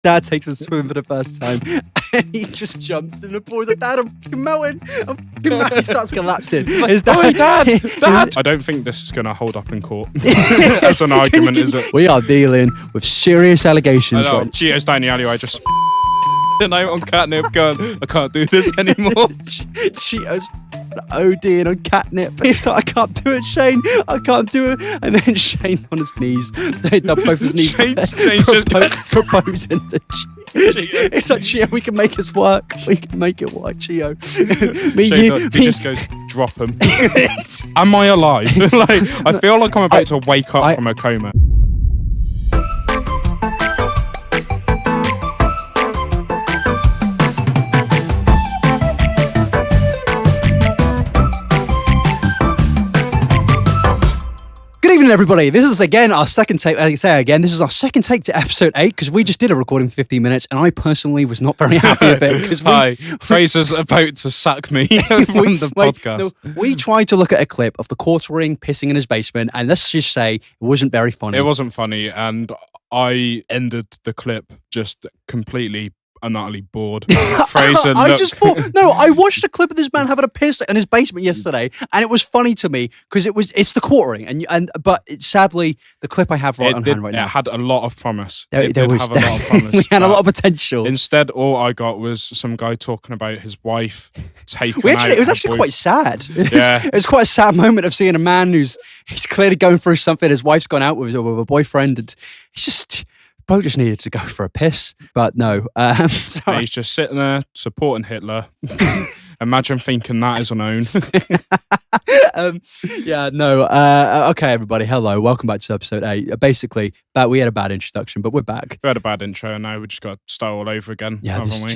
Dad takes a swim for the first time, and he just jumps in the pool. He's like, Dad, I'm fucking melting. I'm fucking melting. He starts collapsing. His Dad, Dad. I don't think this is going to hold up in court. That's an argument, is it? We are dealing with serious allegations. I know. Cheetos down the alleyway, just and I'm on catnip going, I can't do this anymore. Cheetos ODing on catnip. He's like, I can't do it, Shane. I can't do it. And then Shane's on his knees. They're both his knees. Shane's just proposing to Chio. It's like, Chio, we can make this work. We can make it work, Chio. He just goes, drop him. Am I alive? Like, I feel like I'm about to wake up from a coma. Good evening, everybody. This is again our second take. This is our second take to episode 8 because we just did a recording for 15 minutes, and I personally was not very happy with it. Hi, Fraser's about to sack me from the podcast. No, we tried to look at a clip of the quartering pissing in his basement, and let's just say it wasn't very funny. It wasn't funny, and I ended the clip just completely and utterly bored. Fraser I watched a clip of this man having a piss in his basement yesterday, and it was funny to me because it's the quartering, but sadly the clip I have on hand right now. It had a lot of promise. We had a lot of potential. Instead, all I got was some guy talking about his wife taking It was actually quite sad. Yeah. It was quite a sad moment of seeing a man he's clearly going through something. His wife's gone out with a boyfriend, and he's just... Bloke just needed to go for a piss, but no. He's just sitting there supporting Hitler. Imagine thinking that is unknown. Okay, everybody. Hello. Welcome back to episode 8. Basically, we had a bad introduction, but we're back. We had a bad intro, and now we just got to start all over again, haven't we?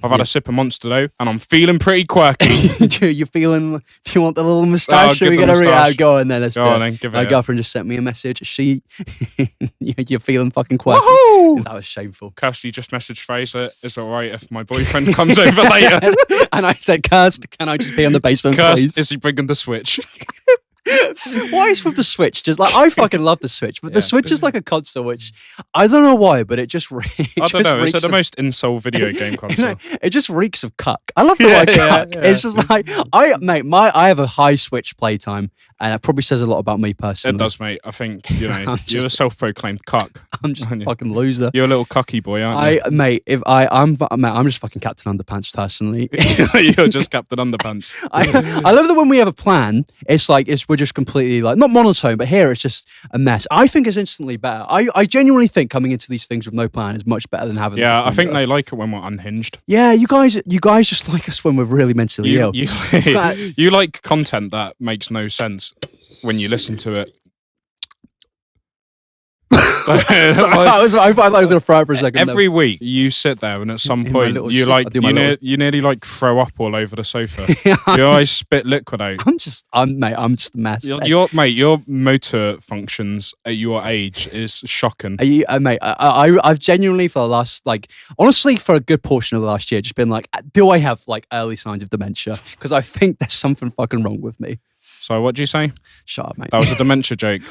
I've had a sip of Monster, though, and I'm feeling pretty quirky. You're feeling... Do you want the little moustache? We're going to go on then. Let's go on then. Give it My girlfriend just sent me a message. You're feeling fucking quirky. Woohoo! That was shameful. Kirsty just messaged Fraser, is it all right if my boyfriend comes over later? And I said, Kirst, can I just be on the basement, please? Is he bringing the Switch? Why is with the Switch? Just like, I fucking love the Switch, but the Switch is like a console which I don't know why, but it just reeks. I don't know. It's the most insole video game console. It just reeks of cuck. I love the word cuck. Yeah. It's just like I have a high Switch playtime, and it probably says a lot about me personally. It does, mate. I think you're a self-proclaimed cuck. I'm just a fucking loser. You're a little cucky boy, aren't you? I'm just fucking Captain Underpants personally. You're just Captain Underpants. I love that when we have a plan, we're just completely like not monotone, but here it's just a mess. I think it's instantly better. I genuinely think coming into these things with no plan is much better than having. Yeah, I think they like it when we're unhinged. Yeah, you guys just like us when we're really mentally ill. You like content that makes no sense when you listen to it. I thought I was going to throw it for a second. Every week you sit there and at some point you nearly like throw up all over the sofa. Your eyes spit liquid out. I'm just a mess. Your motor functions at your age is shocking. I've genuinely for the last honestly for a good portion of the last year just been like, do I have early signs of dementia? Because I think there's something fucking wrong with me. So what do you say? Shut up, mate. That was a dementia joke.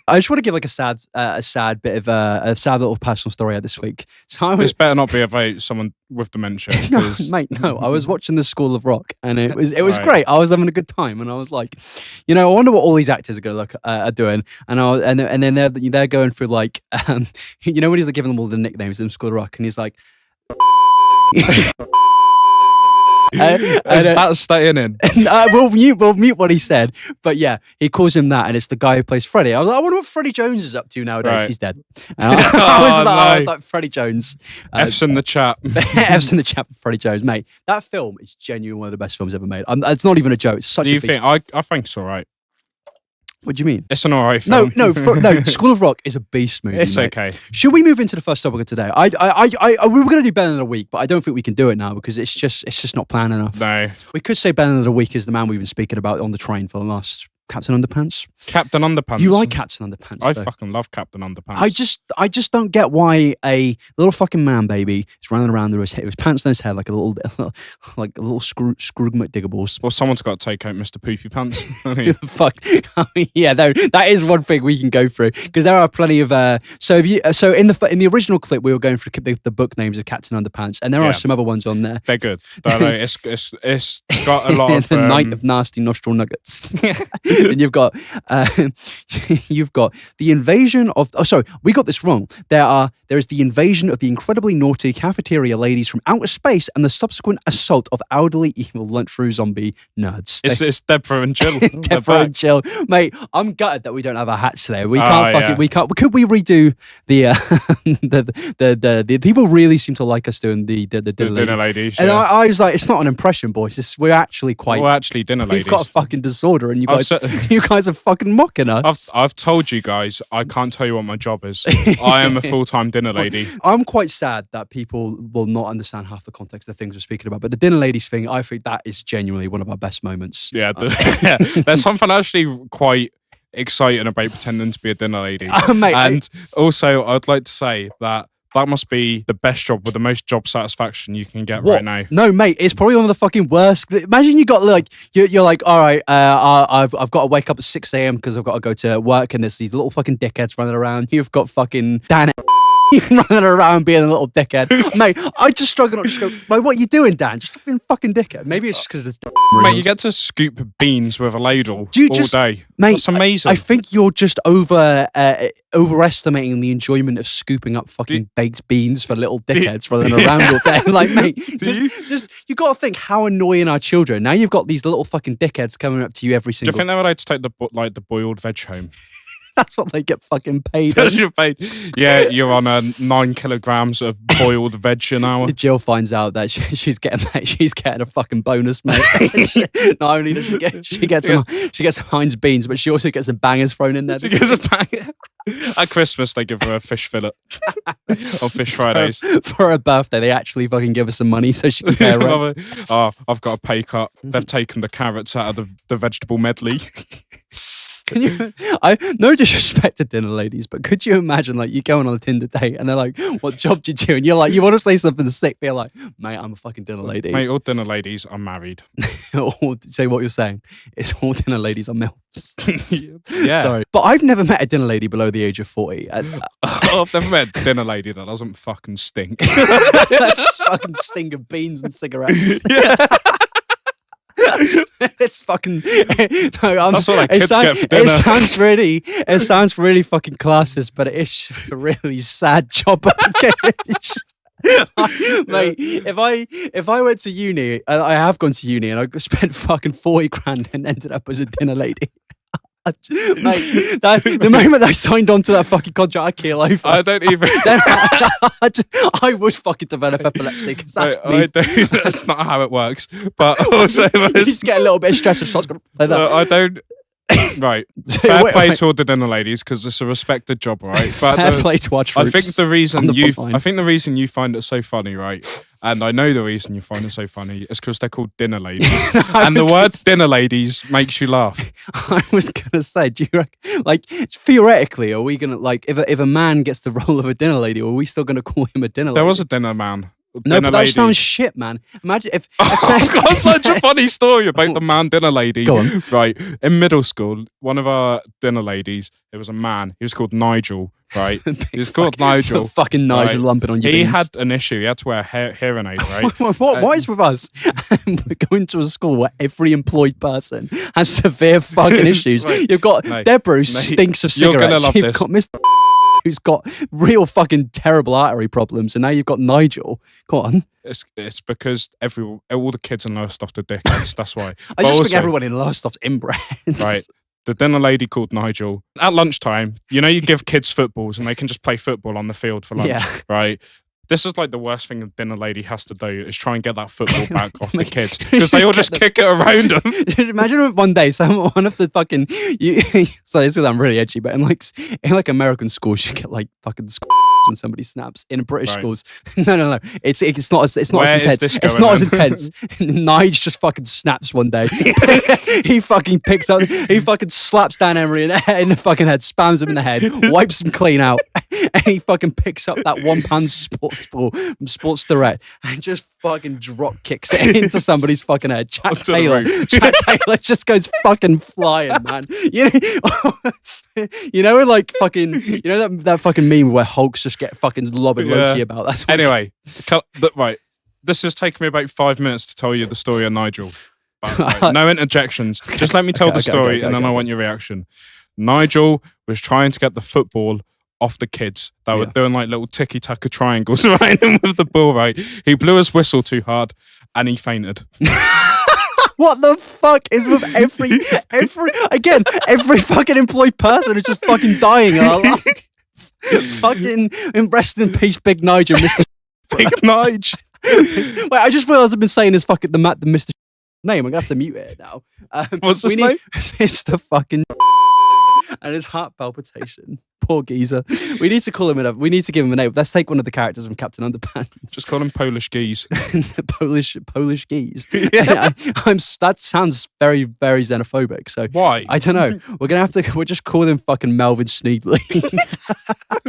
I just want to give a sad bit of a sad little personal story out this week. So this better not be about someone with dementia. No, I was watching the School of Rock, and it was great. I was having a good time, and I was like, I wonder what all these actors are going to are doing, and then they're going through when he's giving them all the nicknames in School of Rock, and he's like. Is that staying in? We'll mute what he said, but yeah, he calls him that, and it's the guy who plays Freddy. I was like, I wonder what Freddie Jones is up to nowadays. Right. He's dead. I was like, Freddie Jones. F's in the chat. F's in the chat for Freddie Jones, mate. That film is genuinely one of the best films ever made. It's not even a joke. It's such. Do you think? I think it's all right. What do you mean? It's an alright film. No. School of Rock is a beast movie. It's mate. Okay. Should we move into the first topic of today? We were going to do Better Than a Week, but I don't think we can do it now because it's just not planned enough. No. We could say Better Than a Week is the man we've been speaking about on the train for the last Captain Underpants. Captain Underpants. You like Captain Underpants? I though. fucking love Captain Underpants. I just don't get why a little fucking man baby is running around with his pants on his head like a little Scrooge McDiggables. Well, someone's got to take out Mr. Poopy Pants. Fuck. I mean, yeah, that is one thing we can go through because there are plenty of. So in the original clip we were going through the book names of Captain Underpants, and there are some other ones on there. They're good. It's got a lot of the Night of Nasty Nostril Nuggets. And you've got the invasion of. Oh, sorry, we got this wrong. There is the invasion of the incredibly naughty cafeteria ladies from outer space and the subsequent assault of elderly evil lunchroom zombie nerds. It's Deborah and Jill. Deborah and Jill, mate. I'm gutted that we don't have our hats today. We can't We can't. Could we redo the people really seem to like us doing the dinner ladies. And I was like, it's not an impression, boys. We're actually quite. We're actually dinner ladies. We've got a fucking disorder, and you guys are fucking mocking us. I've told you guys, I can't tell you what my job is. I am a full-time dinner lady. I'm quite sad that people will not understand half the context of the things we're speaking about. But the dinner ladies thing, I think that is genuinely one of our best moments. Yeah, there's something actually quite exciting about pretending to be a dinner lady. Mate, also, I'd like to say that must be the best job with the most job satisfaction you can get right now. No, mate, it's probably one of the fucking worst. Imagine you got like you're like, all right, I've got to wake up at 6 a.m. because I've got to go to work, and there's these little fucking dickheads running around. You've got fucking Dan running around being a little dickhead. Mate, I just struggle not to go, like, what are you doing, Dan? Just being fucking dickhead. Maybe it's just because it's Mate, you get to scoop beans with a ladle all day. Mate, that's amazing. I think you're just overestimating the enjoyment of scooping up fucking baked beans for little dickheads running around all day. Like, mate, you got to think how annoying our children. Now you've got these little fucking dickheads coming up to you every single. Do you think they're allowed to take the boiled veg home? That's what they get fucking paid. That's your paid. Yeah, you're on 9 kilograms of boiled veg an hour. Jill finds out that she's getting a fucking bonus, mate. Not only does she get some Heinz beans, but she also gets some bangers thrown in there. She gets a banger. At Christmas, they give her a fish fillet on Fish Fridays. For her birthday, they actually fucking give her some money so she can pay her rent. Oh, I've got a pay cut. They've taken the carrots out of the vegetable medley. No disrespect to dinner ladies, but could you imagine like you going on a Tinder date and they're like, "What job do you do?" And you're like, you want to say something sick, but you're like, "Mate, I'm a fucking dinner lady." Mate, all dinner ladies are married. Say what you're saying. It's all dinner ladies are MILFs. Yeah. Sorry, but I've never met a dinner lady below the age of 40. I've never met a dinner lady that doesn't fucking stink. Just fucking stink of beans and cigarettes. Yeah. It's fucking. No, that's what kids get for dinner. It sounds really fucking classist, but it's just a really sad job application. Mate, if I went to uni, I have gone to uni, and I spent fucking 40 grand and ended up as a dinner lady. Mate, the moment I signed on to that fucking contract, I keel over. I don't even. I would fucking develop epilepsy because that's me. That's not how it works. But also, you just get a little bit of stress and shots. I don't. Right, fair play to all the dinner ladies because it's a respected job, right? But fair play to our troops. I think the reason you find it so funny, right? And I know the reason you find it so funny is because they're called dinner ladies, and the word "dinner ladies" makes you laugh. I was gonna say, do you reckon, like theoretically, are we gonna like if a man gets the role of a dinner lady, are we still gonna call him a dinner lady? There was a dinner man. No, but that sounds shit, man. Imagine if I've got such a funny story about the man dinner lady. Go on. Right. In middle school, one of our dinner ladies, it was a man. He was called Nigel, right? He was called Nigel. Fucking Nigel lumping on your beans. He had an issue. He had to wear a hearing aid, right? What is with us? We're going to a school where every employed person has severe fucking issues. Right. You've got Deborah who stinks of cigarettes. You're going to love You've this. got Mr. who's got real fucking terrible artery problems, and now you've got Nigel. Go on. It's because all the kids in Lowestoft are dickheads. That's why. I just think everyone in Lowestoft's inbred. Right. The dinner lady called Nigel. At lunchtime, you give kids footballs and they can just play football on the field for lunch, right? This is like the worst thing a dinner lady has to do is try and get that football back off the kids because they all just kick it around them. Imagine if one day one of the fucking so this is I'm really edgy, but in like American schools you get like fucking when somebody snaps in British schools. No. It's not as Where as intense. This it's not as intense. Nige just fucking snaps one day. He fucking slaps Dan Emery in the fucking head, spams him in the head, wipes him clean out, and he fucking picks up that £1 sports ball from Sports Direct and just fucking drop kicks it into somebody's fucking head. Jack Taylor just goes fucking flying, man. You know, like fucking, that fucking meme where Hulks just get fucking lobbing Loki about. That's anyway. Right, this has taken me about 5 minutes to tell you the story of Nigel. But, right, no interjections. Just let me tell the story, and then I want your reaction. Nigel was trying to get the football off the kids that were doing like little tiki-taka triangles around him with the ball, right? He blew his whistle too hard and he fainted. What the fuck is with every fucking employed person is just fucking dying? Fucking rest in peace, Big Nigel, Mr. Big Nige. Wait, I just realised I've been saying his fucking the Mr. name. I'm gonna have to mute it now. What's his name? Mr. fucking and his heart palpitation. Poor geezer. We need to call him we need to give him a name. Let's take one of the characters from Captain Underpants. Just call him Polish Geese. Polish Geese. Yeah. That sounds very, very xenophobic. So why? I don't know. We'll just call him fucking Melvin Sneedley.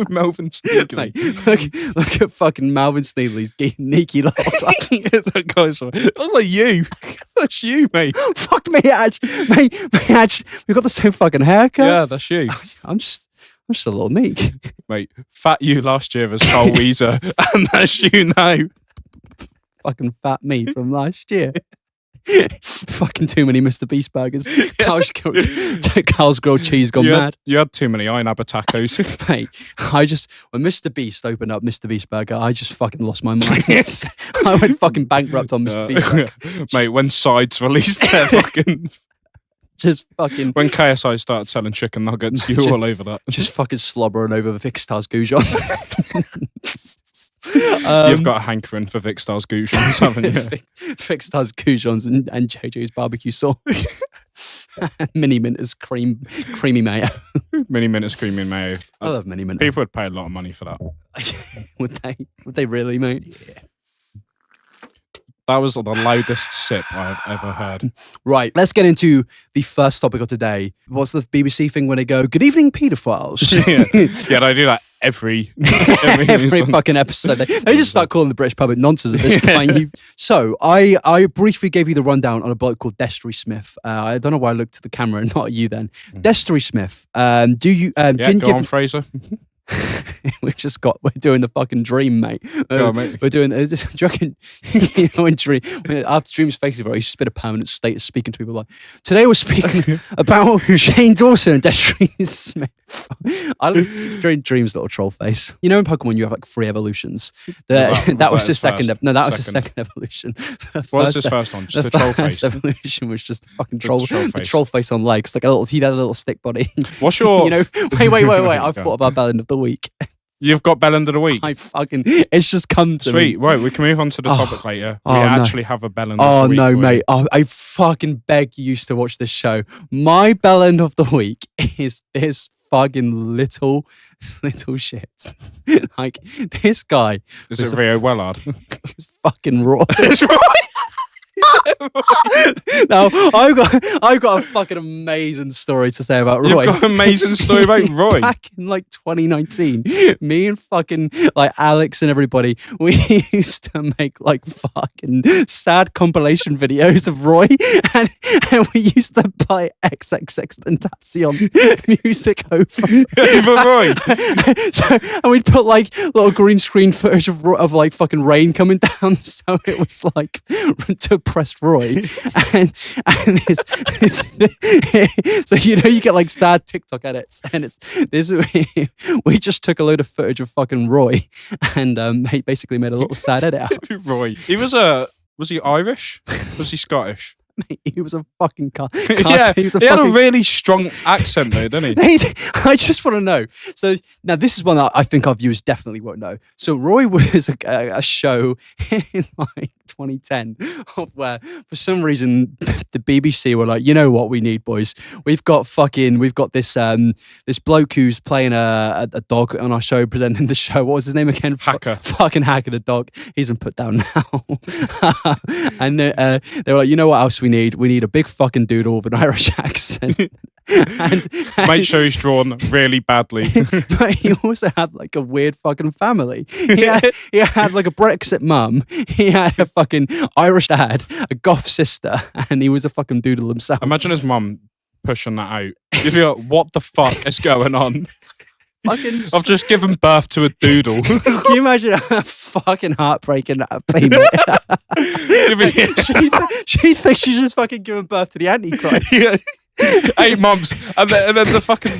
Melvin Sneedley. Mate, look at fucking Melvin Sneedley's sneaky little that guy's that looks like you. That's you, mate. Fuck me, Adge. Mate, we've got the same fucking haircut. Yeah, that's you. I'm just a little meek. Mate, fat you last year was Carl Weezer, and that's you now. Fucking fat me from last year. Fucking too many Mr. Beast burgers. Carl's grilled cheese gone mad. You had too many iNabber tacos. Mate, when Mr. Beast opened up Mr. Beast Burger, I just fucking lost my mind. I went fucking bankrupt on Mr. Beast Burger. Mate, when Sides released their fucking... Just fucking... When KSI started selling chicken nuggets, you were all over that. Just fucking slobbering over Vic Star's Goujon. You've got a hankering for Vic Star's Goujons, haven't you? Vic Star's Goujons and JJ's barbecue sauce. Mini Minter's creamy mayo. Mini Minter's creamy mayo. I love Mini Minter. People would pay a lot of money for that. Would they? Would they really, mate? Yeah. That was the loudest sip I've ever heard. Right, let's get into the first topic of today. What's the BBC thing when they go, "Good evening, paedophiles"? Yeah, they do that every fucking episode. They just start calling the British public nonsense at this point. So I briefly gave you the rundown on a bloke called Destry Smith. I don't know why I looked at the camera and not at you then. Destry Smith. Do you? Go on, Fraser. We're doing the fucking dream, mate. Go on, mate. We're doing. Do you reckon, after Dream's Festival, he spit a permanent state of speaking to people like, today we're speaking about Shane Dawson and Destry Smith. I love Dream's little troll face. You know in Pokemon you have like 3 evolutions. That was his second. That was his second evolution. What was his first one? Just the troll face. Evolution was just the fucking troll face on legs. Like he had a little stick body. What's your? Wait. I've thought of our bell end of the week. You've got bell end of the week. It's just come to me. Sweet. Right, we can move on to the topic later. We actually have a bell end of the week. Oh no, mate. I fucking beg you to watch this show. My bell end of the week is this fucking little shit. Like this guy. Is it Rio Wellard? It's fucking raw. It's right. Now I've got a fucking amazing story to say about Roy. You've got an amazing story about Roy. Back in like 2019, me and fucking like Alex and everybody, we used to make like fucking sad compilation videos of Roy, and we used to play XXXTentacion music over Roy. And we'd put like little green screen footage of like fucking rain coming down, so it was like depressed Roy, and this, so you get like sad TikTok edits, and it's this. We just took a load of footage of fucking Roy, and basically made a little sad edit out. Roy, was he Irish? Was he Scottish? Mate, he was a fucking yeah, he had a really strong accent though, didn't he? I just want to know. So now this is one that I think our viewers definitely won't know. So Roy was a show in like 2010, of where for some reason the BBC were like, you know what we need, boys? We've got this this bloke who's playing a dog on our show, presenting the show. What was his name again? Hacker. Fucking Hacker the dog. He's been put down now. And they were like, you know what else we need? We need a big fucking doodle with an Irish accent. and Make sure he's drawn really badly. But he also had like a weird fucking family. He had like a Brexit mum. He had a fucking Irish dad, a goth sister, and he was a fucking doodle himself. Imagine his mum pushing that out. You'd be like, what the fuck is going on? I've just given birth to a doodle. Can you imagine a fucking heartbreaking baby? She thinks she's just fucking giving birth to the Antichrist. Yeah. 8 months, and then the fucking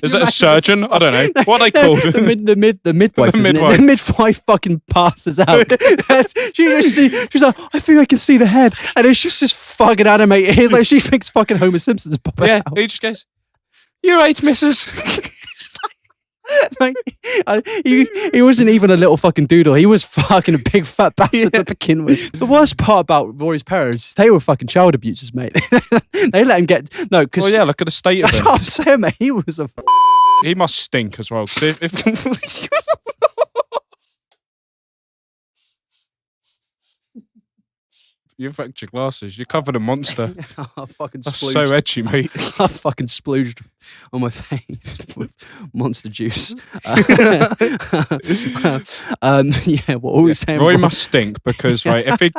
is it a surgeon? I don't know what are they called. The midwife. The midwife fucking passes out. She's like, I think I can see the head, and it's just this fucking animated. It's like she thinks fucking Homer Simpson's popping out. He just goes, "You're right, Mrs." Like, he wasn't even a little fucking doodle. He was fucking a big fat bastard to begin with. The worst part about Rory's parents is they were fucking child abusers, mate. They let him get because. Well, yeah, look at the state of that's him. what I'm saying, mate. He was a. He must stink as well. If you've wrecked your glasses, you're covered in monster. I fucking That's splooged. so edgy, mate. I fucking splooged on my face with monster juice. Yeah, what were we saying? Roy must stink because if he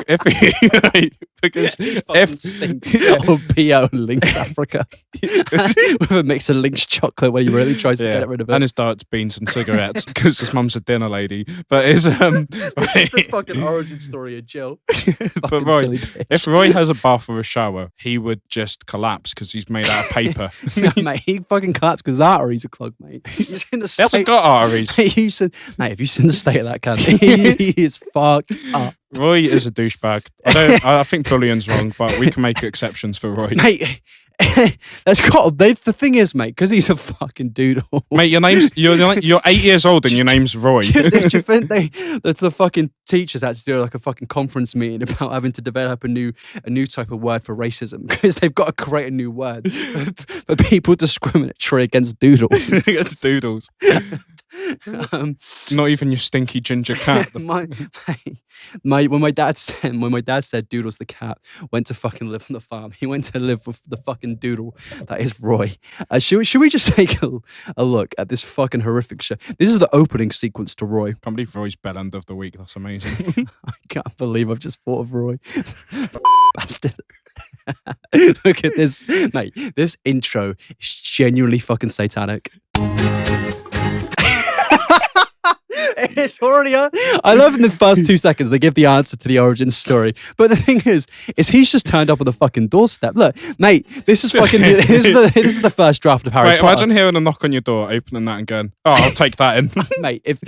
because if stinks or PO Lynx Africa with a mix of Lynx chocolate when he really tries to get rid of it. And his diet's beans and cigarettes because his mum's a dinner lady. But his the fucking origin story of Jill. But Roy, if Roy has a bath or a shower, he would just collapse because he's made out of paper. No, mate, he fucking collapsed because his arteries are clogged, mate. He's in the He hasn't got arteries. Mate, have you seen the state of that cunt? He is fucked up. Roy is a douchebag. I think bullying's wrong, but we can make exceptions for Roy. Mate, the thing is, mate, because he's a fucking doodle. Mate, you're 8 years old and your name's Roy. Do you think that's the fucking teachers had to do like a fucking conference meeting about having to develop a new type of word for racism because they've got to create a new word for people discriminatory against doodles. Against doodles. Not even your stinky ginger cat. When my dad said Doodle's the cat went to fucking live on the farm, he went to live with the fucking doodle that is Roy. Should we just take a look at this fucking horrific show? This is the opening sequence to Roy. I can't believe Roy's bell end of the week. That's amazing. I can't believe I've just thought of Roy. Bastard. Look at this, mate. This intro is genuinely fucking satanic. It's already. I love in the first 2 seconds they give the answer to the origin story, but the thing is he's just turned up on the fucking doorstep. Look, mate, this is fucking. this is the first draft of Harry Potter. Imagine hearing a knock on your door, opening that, and going, "Oh, I'll take that in." Mate, if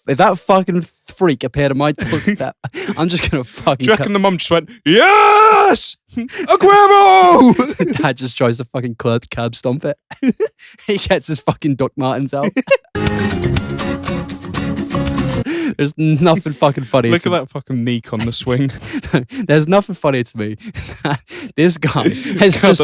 that fucking freak appeared at my doorstep, I'm just gonna fucking. Do you reckon the mum just went, "Yes, Aguero"? Dad just tries to fucking curb stomp it. He gets his fucking Doc Martens out. There's nothing fucking funny. Look at that fucking neek on the swing. There's nothing funny to me. This guy has a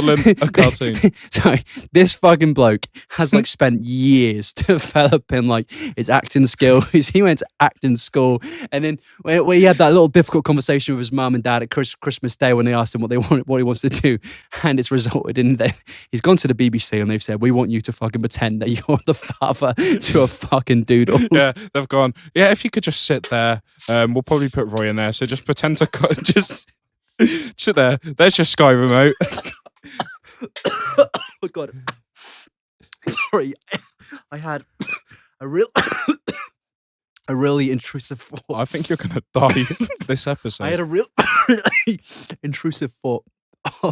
cartoon. Sorry, this fucking bloke has like spent years developing like his acting skills. He went to acting school, and then when he had that little difficult conversation with his mum and dad at Christmas Day when they asked him what he wants to do, and it's resulted in he's gone to the BBC and they've said, "We want you to fucking pretend that you're the father to a fucking doodle." Yeah, they've gone, "Yeah, if you could just sit there, we'll probably put Roy in there. So just pretend to just sit there. There's your Sky remote." Oh God! Sorry, I had a really intrusive thought. I think you're gonna die this episode. I had a really intrusive thought. Do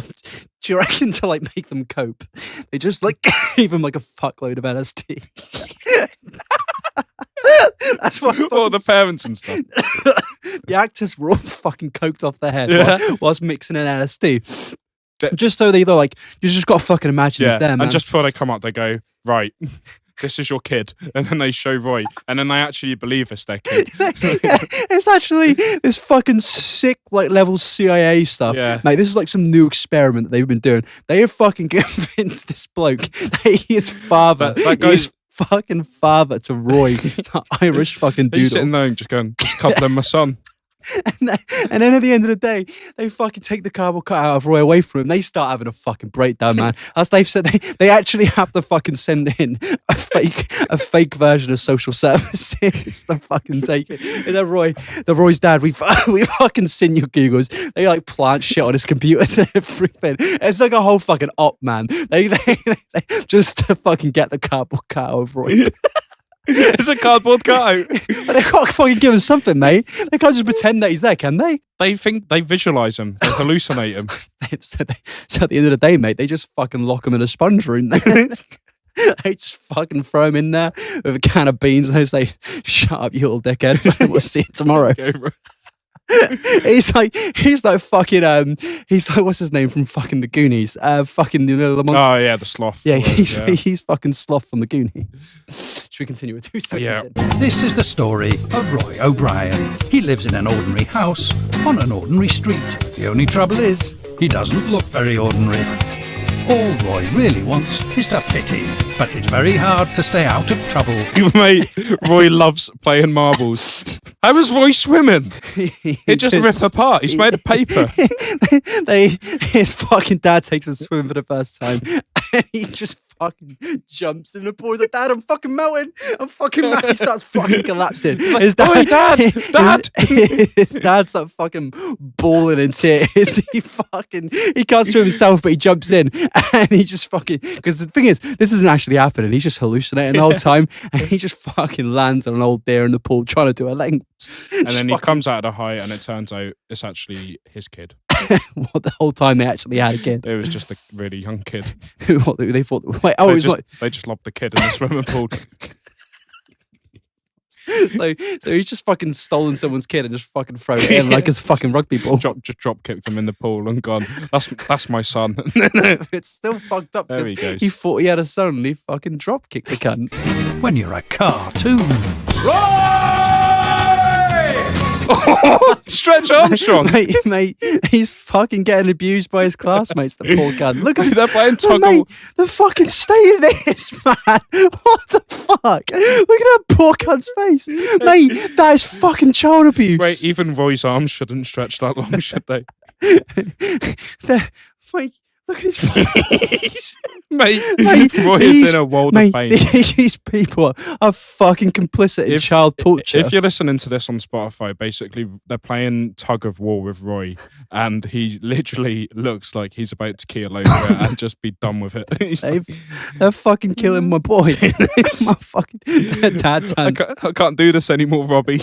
you reckon to like make them cope, they just like gave him like a fuckload of LSD? That's what. All the parents and stuff. The actors were all fucking coked off their head whilst mixing an LSD. Just so they like, you just got to fucking imagine it's them. And just before they come up, they go, "Right, this is your kid. And then they show Roy. And then they actually believe it's their kid. It's actually this fucking sick like level CIA stuff. Yeah. Mate, this is like some new experiment that they've been doing. They have fucking convinced this bloke that he is father. That guy's fucking father to Roy, the Irish fucking doodle. He's sitting there and just going, just coupling my son. And then at the end of the day, they fucking take the cardboard cutout of Roy away from him. They start having a fucking breakdown, man. As they've said, they actually have to fucking send in a fake version of social services to fucking take it. And then Roy's dad, we fucking seen your Googles. They like plant shit on his computers and everything. It's like a whole fucking op, man. They just to fucking get the cardboard cutout of Roy. It's a cardboard cutout. But they can't fucking give him something, mate. They can't just pretend that he's there, can they? They think they visualize him. They hallucinate him. So at the end of the day, mate, they just fucking lock him in a sponge room. They just fucking throw him in there with a can of beans and they say, "Shut up, you little dickhead. We'll see you tomorrow." Okay, bro. He's like fucking he's like, what's his name from fucking the Goonies? Fucking the monster. Oh yeah, the sloth. Yeah, he's fucking Sloth from the Goonies. Should we continue with 2 seconds? Yeah. This is the story of Roy O'Brien. He lives in an ordinary house on an ordinary street. The only trouble is, he doesn't look very ordinary. All Roy really wants is to fit in, but it's very hard to stay out of trouble. Mate, Roy loves playing marbles. How was Roy swimming? He just ripped apart. He's made of paper. His fucking dad takes him swimming for the first time, and he just fucking jumps in the pool. He's like, "Dad, I'm fucking melting. I'm fucking melting." He starts fucking collapsing. Like, his dad, "Oi, Dad! his dad's like fucking bawling in tears. He can't swim himself, but he jumps in and he just fucking, because the thing is, this isn't actually happening. He's just hallucinating the whole time, and he just fucking lands on an old deer in the pool trying to do a length. And then he comes out of the height, and it turns out it's actually his kid. What, the whole time they actually had a kid? It was just a really young kid. What they thought? Wait, oh, They just lobbed the kid in the swimming pool. So he's just fucking stolen someone's kid and just fucking thrown it in like it's a fucking rugby ball. Just drop kicked him in the pool and gone, that's my son. It's still fucked up There he because goes. he thought he had a son and he fucking drop kicked the cunt. When you're a cartoon. Stretch Armstrong. mate, he's fucking getting abused by his classmates, the poor cunt. Look at They're playing oh, tug mate, the fucking state of this, man. What the fuck? Look at that poor cunt's face. Mate, that is fucking child abuse. Wait, even Roy's arms shouldn't stretch that long, should they? Mate, look at his face. Mate, Roy is in a world of pain. These people are fucking complicit in child torture. If you're listening to this on Spotify, basically they're playing tug of war with Roy, and he literally looks like he's about to keel over it and just be done with it. They're fucking killing my boy. My fucking dad turns. I can't do this anymore, Robbie.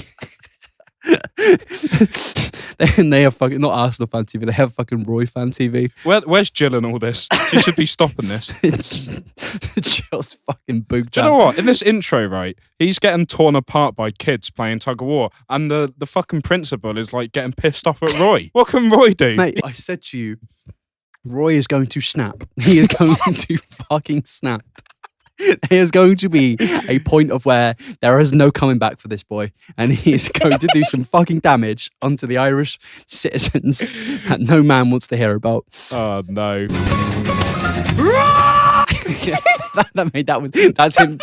They have fucking not Arsenal fan TV. They have fucking Roy fan TV. Where's Jill in all this? She should be stopping this. Jill's fucking boog. Do you know what? In this intro, right, he's getting torn apart by kids playing tug of war, and the fucking principal is like getting pissed off at Roy. What can Roy do? Mate, I said to you, Roy is going to snap. He is going to fucking snap. There is going to be a point of where there is no coming back for this boy, and he is going to do some fucking damage onto the Irish citizens that no man wants to hear about. Oh no! That's him.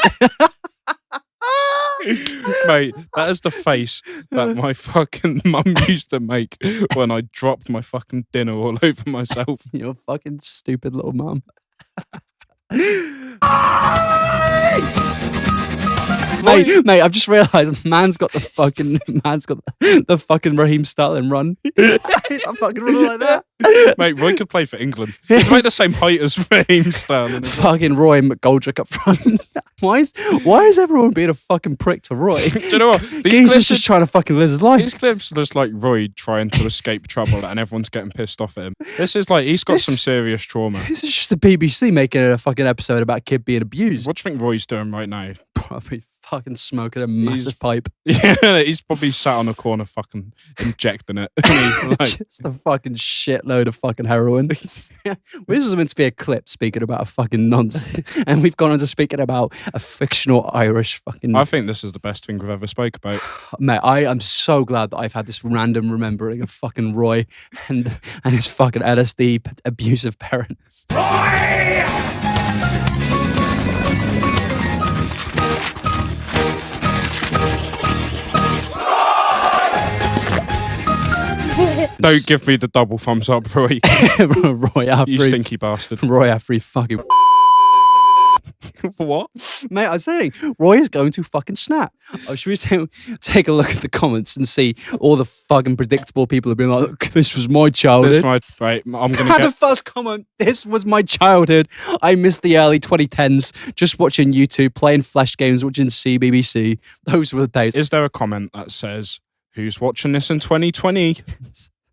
Mate, that is the face that my fucking mum used to make when I dropped my fucking dinner all over myself. You're fucking stupid little mum. Mate, I've just realised man's got the fucking Raheem Sterling run. He's not fucking running like that. Mate, Roy could play for England. He's about the same height as Raheem Sterling. Fucking Roy McGoldrick up front. Why is everyone being a fucking prick to Roy? Do you know what? He's just trying to fucking live his life. These clips are just like Roy trying to escape trouble and everyone's getting pissed off at him. This is like, he's got some serious trauma. This is just the BBC making a fucking episode about a kid being abused. What do you think Roy's doing right now? Probably fucking smoking a massive pipe. Yeah, he's probably sat on a corner fucking injecting it. Like, Just a fucking shitload of fucking heroin. This was meant to be a clip speaking about a fucking nonce, and we've gone on to speaking about a fictional Irish fucking. I think this is the best thing we've ever spoke about. Mate, I am so glad that I've had this random remembering of fucking Roy and his fucking LSD abusive parents. Don't give me the double thumbs up, Roy. Roy after You stinky bastard. Roy after he fucking. For what? Mate, I was saying, Roy is going to fucking snap. Oh, should we say, take a look at the comments and see all the fucking predictable people have been like, look, this was my childhood. Right, I'm going to The first comment, this was my childhood. I missed the early 2010s, just watching YouTube, playing Flash games, watching CBBC. Those were the days. Is there a comment that says, who's watching this in 2020?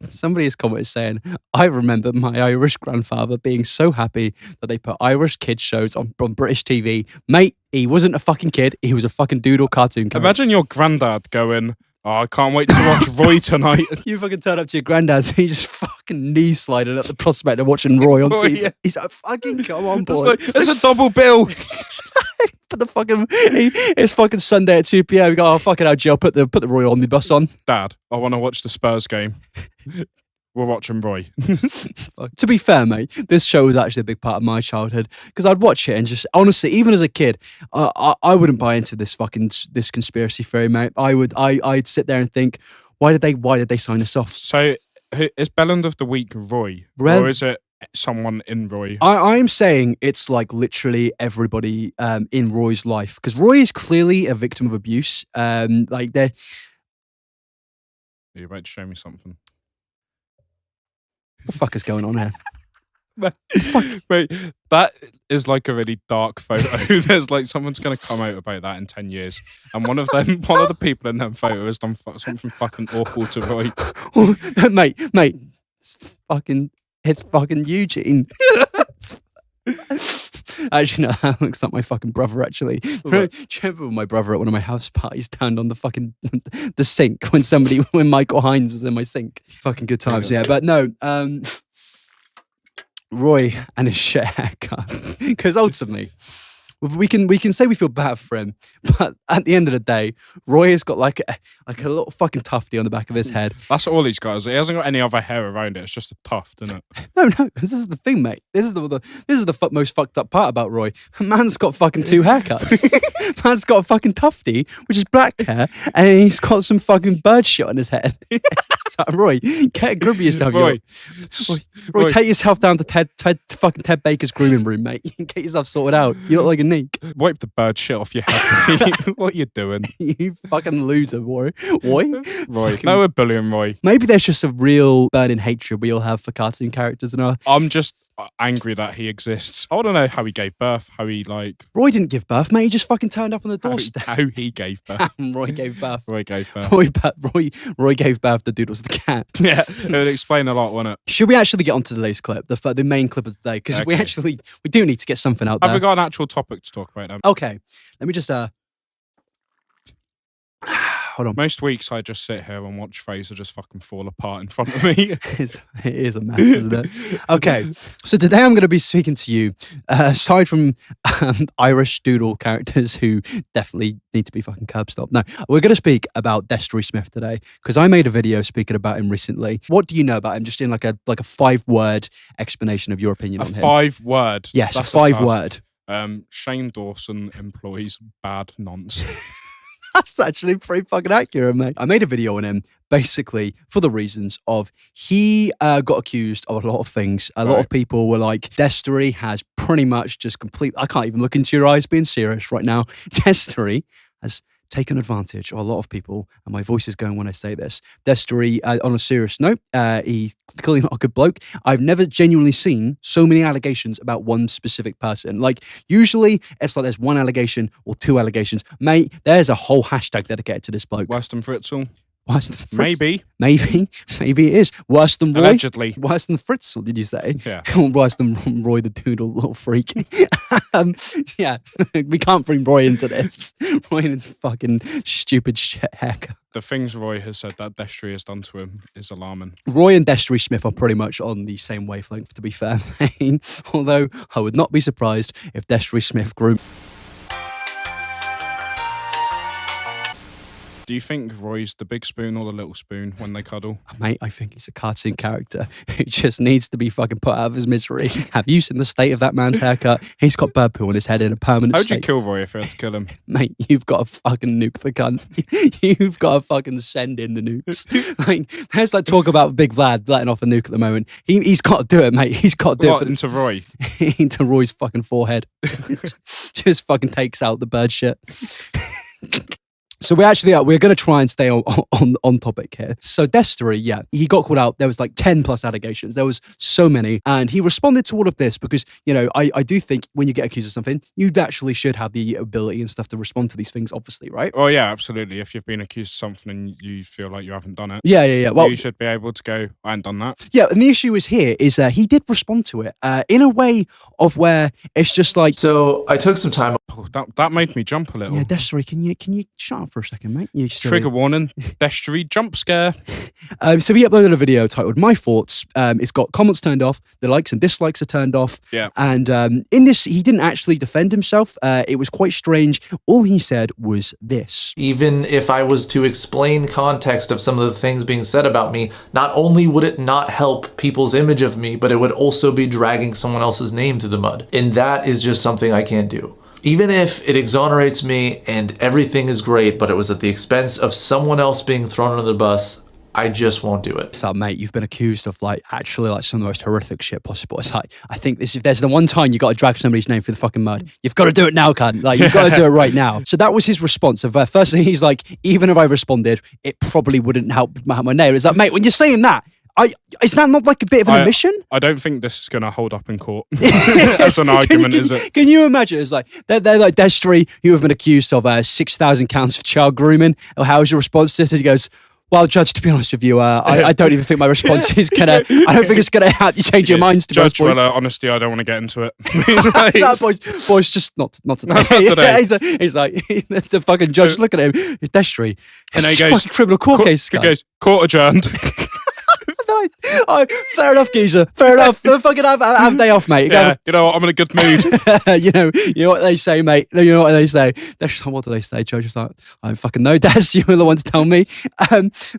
Somebody's comment is saying, I remember my Irish grandfather being so happy that they put Irish kids shows on British TV. Mate, he wasn't a fucking kid. He was a fucking doodle cartoon character. Imagine your granddad going, oh, I can't wait to watch Roy tonight. You fucking turn up to your granddad's and he just fucking knee sliding at the prospect of watching Roy on TV. Yeah. He's like, fucking come on, boy. It's a double bill. Put the fucking, it's fucking Sunday at 2 p.m. We go, oh, fucking hell, Joe, put the Roy Omnibus on. Dad, I want to watch the Spurs game. We're watching Roy. To be fair, mate, this show was actually a big part of my childhood because I'd watch it and just honestly, even as a kid, I wouldn't buy into this conspiracy theory, mate. I'd sit there and think, why did they sign us off? So, is Bellend of the Week Roy, or is it someone in Roy? I'm saying it's like literally everybody in Roy's life because Roy is clearly a victim of abuse. Like they're. You're about to show me something. What the fuck is going on here? Wait, that is like a really dark photo. There's like someone's going to come out about that in 10 years, and one of the people in that photo has done something fucking awful to Roy. mate, it's fucking Eugene. Actually, no, that looks like my fucking brother, actually. Do you remember when my brother at one of my house parties turned on the fucking the sink when Michael Hines was in my sink? Fucking good times, yeah. But no, Roy and his shit haircut. Because ultimately, we can say we feel bad for him, but at the end of the day, Roy has got like a little fucking tufty on the back of his head. That's all he's got. He hasn't got any other hair around it. It's just a tuft, isn't it? No, because this is the thing, mate. This is the most fucked up part about Roy. Man's got fucking 2 haircuts. Man's got a fucking tufty, which is black hair, and he's got some fucking bird shit on his head. Like, Roy, get a grip of yourself. Roy, take yourself down to Ted Baker's grooming room, mate. Get yourself sorted out. You look like a neek. Wipe the bird shit off your head. What are you doing? You fucking loser, Roy. Roy, no, we're bullying Roy. Maybe there's just a real burning hatred we all have for cartoon characters in our. I'm just angry that he exists. I want to know how he gave birth, how he like... Roy didn't give birth, mate. He just fucking turned up on the doorstep. How he gave birth. Roy gave birth. Roy gave birth. Roy gave birth to Doodles the cat. Yeah, it would explain a lot, wouldn't it? Should we actually get onto today's clip, the main clip of the day? Because we do need to get something out there. Have we got an actual topic to talk about now? Okay, let me just hold on. Most weeks I just sit here and watch Fraser just fucking fall apart in front of me. It is a mess, isn't it? Okay, so today I'm going to be speaking to you, aside from Irish doodle characters who definitely need to be fucking curb stopped. No, we're going to speak about Destry Smith today because I made a video speaking about him recently. What do you know about him? Just in like a 5-word explanation of your opinion on him. 5-word? Yes, a 5-word. Shane Dawson employs bad nonce. That's actually pretty fucking accurate, mate. I made a video on him basically for the reasons of he got accused of a lot of things. A lot of people were like, Destry has pretty much just I can't even look into your eyes being serious right now. Destry has taken advantage of a lot of people, and my voice is going when I say this. Destry, on a serious note, he's clearly not a good bloke. I've never genuinely seen so many allegations about one specific person. Like, usually, it's like there's one allegation or 2 allegations. Mate, there's a whole hashtag dedicated to this bloke. Weston Fritzl. Worse than Fritz? Maybe it is. Worse than Roy? Allegedly. Worse than Fritzl, did you say? Yeah. Worse than Roy the Doodle, little freak. Yeah, we can't bring Roy into this. Roy and his fucking stupid shit haircut. The things Roy has said that Destry has done to him is alarming. Roy and Destry Smith are pretty much on the same wavelength, to be fair. Although I would not be surprised if Destry Smith grew. Do you think Roy's the big spoon or the little spoon when they cuddle? Mate, I think he's a cartoon character who just needs to be fucking put out of his misery. Have you seen the state of that man's haircut? He's got bird poo on his head in a permanent How'd state. you kill Roy if you had to kill him? Mate, you've got to fucking nuke the cunt. You've got to fucking send in the nukes. Like, there's like talk about Big Vlad letting off a nuke at the moment. He's got to do it, mate. He's got to do it. Into Roy? Into Roy's fucking forehead. Just fucking takes out the bird shit. So we're going to try and stay on topic here. So Destry, yeah, he got called out. There was like 10 plus allegations. There was so many. And he responded to all of this because, you know, I do think when you get accused of something, you actually should have the ability and stuff to respond to these things, obviously, right? Oh, yeah, absolutely. If you've been accused of something and you feel like you haven't done it. Yeah. Well, you should be able to go, I ain't done that. Yeah, and the issue is here is he did respond to it in a way of where it's just like... So I took some time. Oh, that made me jump a little. Yeah, Destry, can you shut up for a second, mate? Trigger warning, Destry jump scare. So he uploaded a video titled My Thoughts. It's got comments turned off, the likes and dislikes are turned off. Yeah. And in this, he didn't actually defend himself. It was quite strange. All he said was this. Even if I was to explain context of some of the things being said about me, not only would it not help people's image of me, but it would also be dragging someone else's name through the mud. And that is just something I can't do. Even if it exonerates me and everything is great, but it was at the expense of someone else being thrown under the bus, I just won't do it. So, mate, you've been accused of actually some of the most horrific shit possible. It's like, I think if there's the one time you got to drag somebody's name through the fucking mud, you've got to do it now, cunt. Like, you've got to do it right now. So that was his response. Of firstly, he's like, even if I responded, it probably wouldn't help my name. It's like, mate, when you're saying that, is that not like a bit of an admission? I don't think this is going to hold up in court as an argument, is it? Can you imagine? It's like, they're like, Destry, you have been accused of 6,000 counts of child grooming. Or how was your response to this? And he goes, well, Judge, to be honest with you, I don't even think my response is I don't think it's going to help you change your minds. To Judge, well, honestly, I don't want to get into it. boys, just not today. Not today. He's like, the fucking judge, look at him. It's Destry. And he goes, fucking criminal court case. He goes, court adjourned. Oh, fair enough, geezer. Fair enough. Fucking have a day off, mate. Yeah, you know what? I'm in a good mood. you know what they say, mate. You know what they say. What do they say, Judge? It's like, I don't fucking know, Des. You were the one to tell me.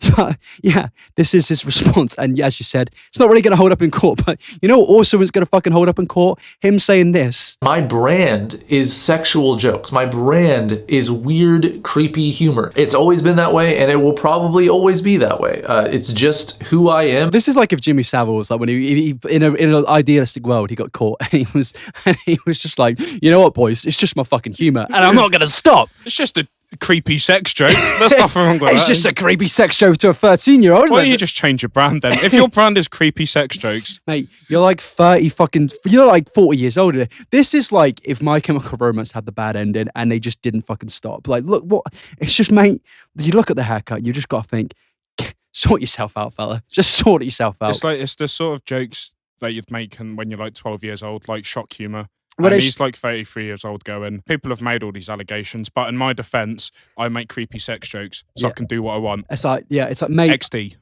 So, yeah, this is his response. And as you said, it's not really going to hold up in court. But you know what also is going to fucking hold up in court? Him saying this. My brand is sexual jokes. My brand is weird, creepy humor. It's always been that way, and it will probably always be that way. It's just who I am. This is like if Jimmy Savile was like when he in an idealistic world, he got caught and he was just like, you know what, boys, it's just my fucking humor, and I'm not gonna stop. It's just a creepy sex joke. There's nothing wrong with that. It's just a creepy sex joke to a 13-year-old. Why don't you just change your brand then? If your brand is creepy sex jokes, mate, you're like 40 years older. This is like if My Chemical Romance had the bad ending and they just didn't fucking stop. Like, look, what? It's just, mate. You look at the haircut, you just got to think. Sort yourself out, fella. Just sort yourself out. It's the sort of jokes that you'd make when you're like 12 years old, like shock humor. Well, and he's like 33 years old going, people have made all these allegations, but in my defense, I make creepy sex jokes, so I can do what I want. It's like, mate. XD.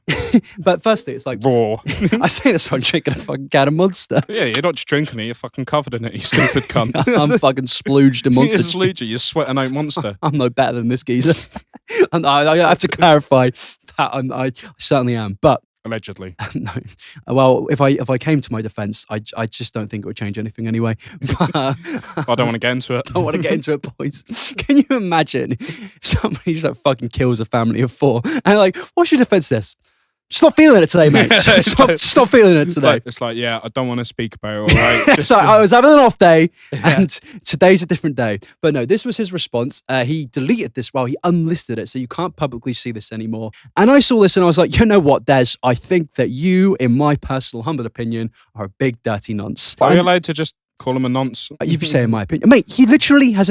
But firstly, it's like... Raw. I say this when I'm drinking a fucking can of Monster. Yeah, you're not just drinking it, you're fucking covered in it, you stupid cunt. I'm fucking splooged in Monster. You're sweating out Monster. I'm no better than this geezer. And I have to clarify that I certainly am, but... Allegedly. No. Well, if I came to my defense, I just don't think it would change anything anyway. But, I don't want to get into it. Don't want to get into it, boys. Can you imagine if somebody just like fucking kills a family of 4 and like, what's your defense this? Just not feeling it today, mate. Stop feeling it today. It's like, yeah, I don't want to speak about it, all right? So I was having an off day, and today's a different day. But no, this was his response. He deleted this he unlisted it, so you can't publicly see this anymore. And I saw this and I was like, you know what, Des? I think that you, in my personal humble opinion, are a big dirty nonce. Are you allowed to just call him a nonce? You say in my opinion. Mate, he literally has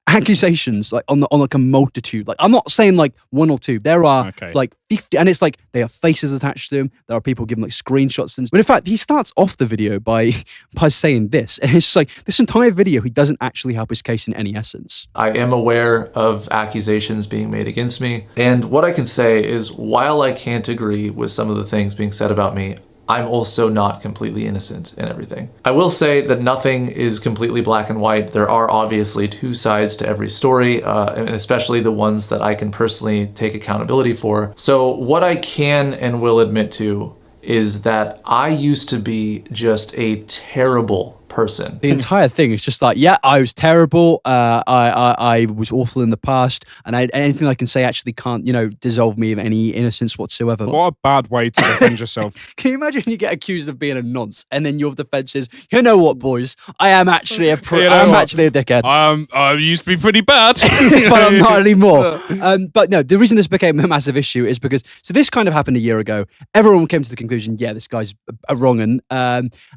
accusations like on like a multitude. Like I'm not saying like one or two. There are like 50, and it's like they have faces attached to him. There are people giving like screenshots, but in fact, he starts off the video by saying this, and it's like this entire video he doesn't actually help his case in any essence. I am aware of accusations being made against me, and what I can say is, while I can't agree with some of the things being said about me, I'm also not completely innocent in everything. I will say that nothing is completely black and white. There are obviously two sides to every story, and especially the ones that I can personally take accountability for. So what I can and will admit to is that I used to be just a terrible person. The entire thing is just like, yeah, I was terrible. I was awful in the past, and anything I can say actually can't, dissolve me of any innocence whatsoever. What a bad way to defend yourself. Can you imagine you get accused of being a nonce, and then your defense is, you know what, boys, I am actually actually a dickhead. I used to be pretty bad, but I'm not anymore. But no, the reason this became a massive issue is because this kind of happened a year ago. Everyone came to the conclusion, yeah, this guy's a wrong 'un.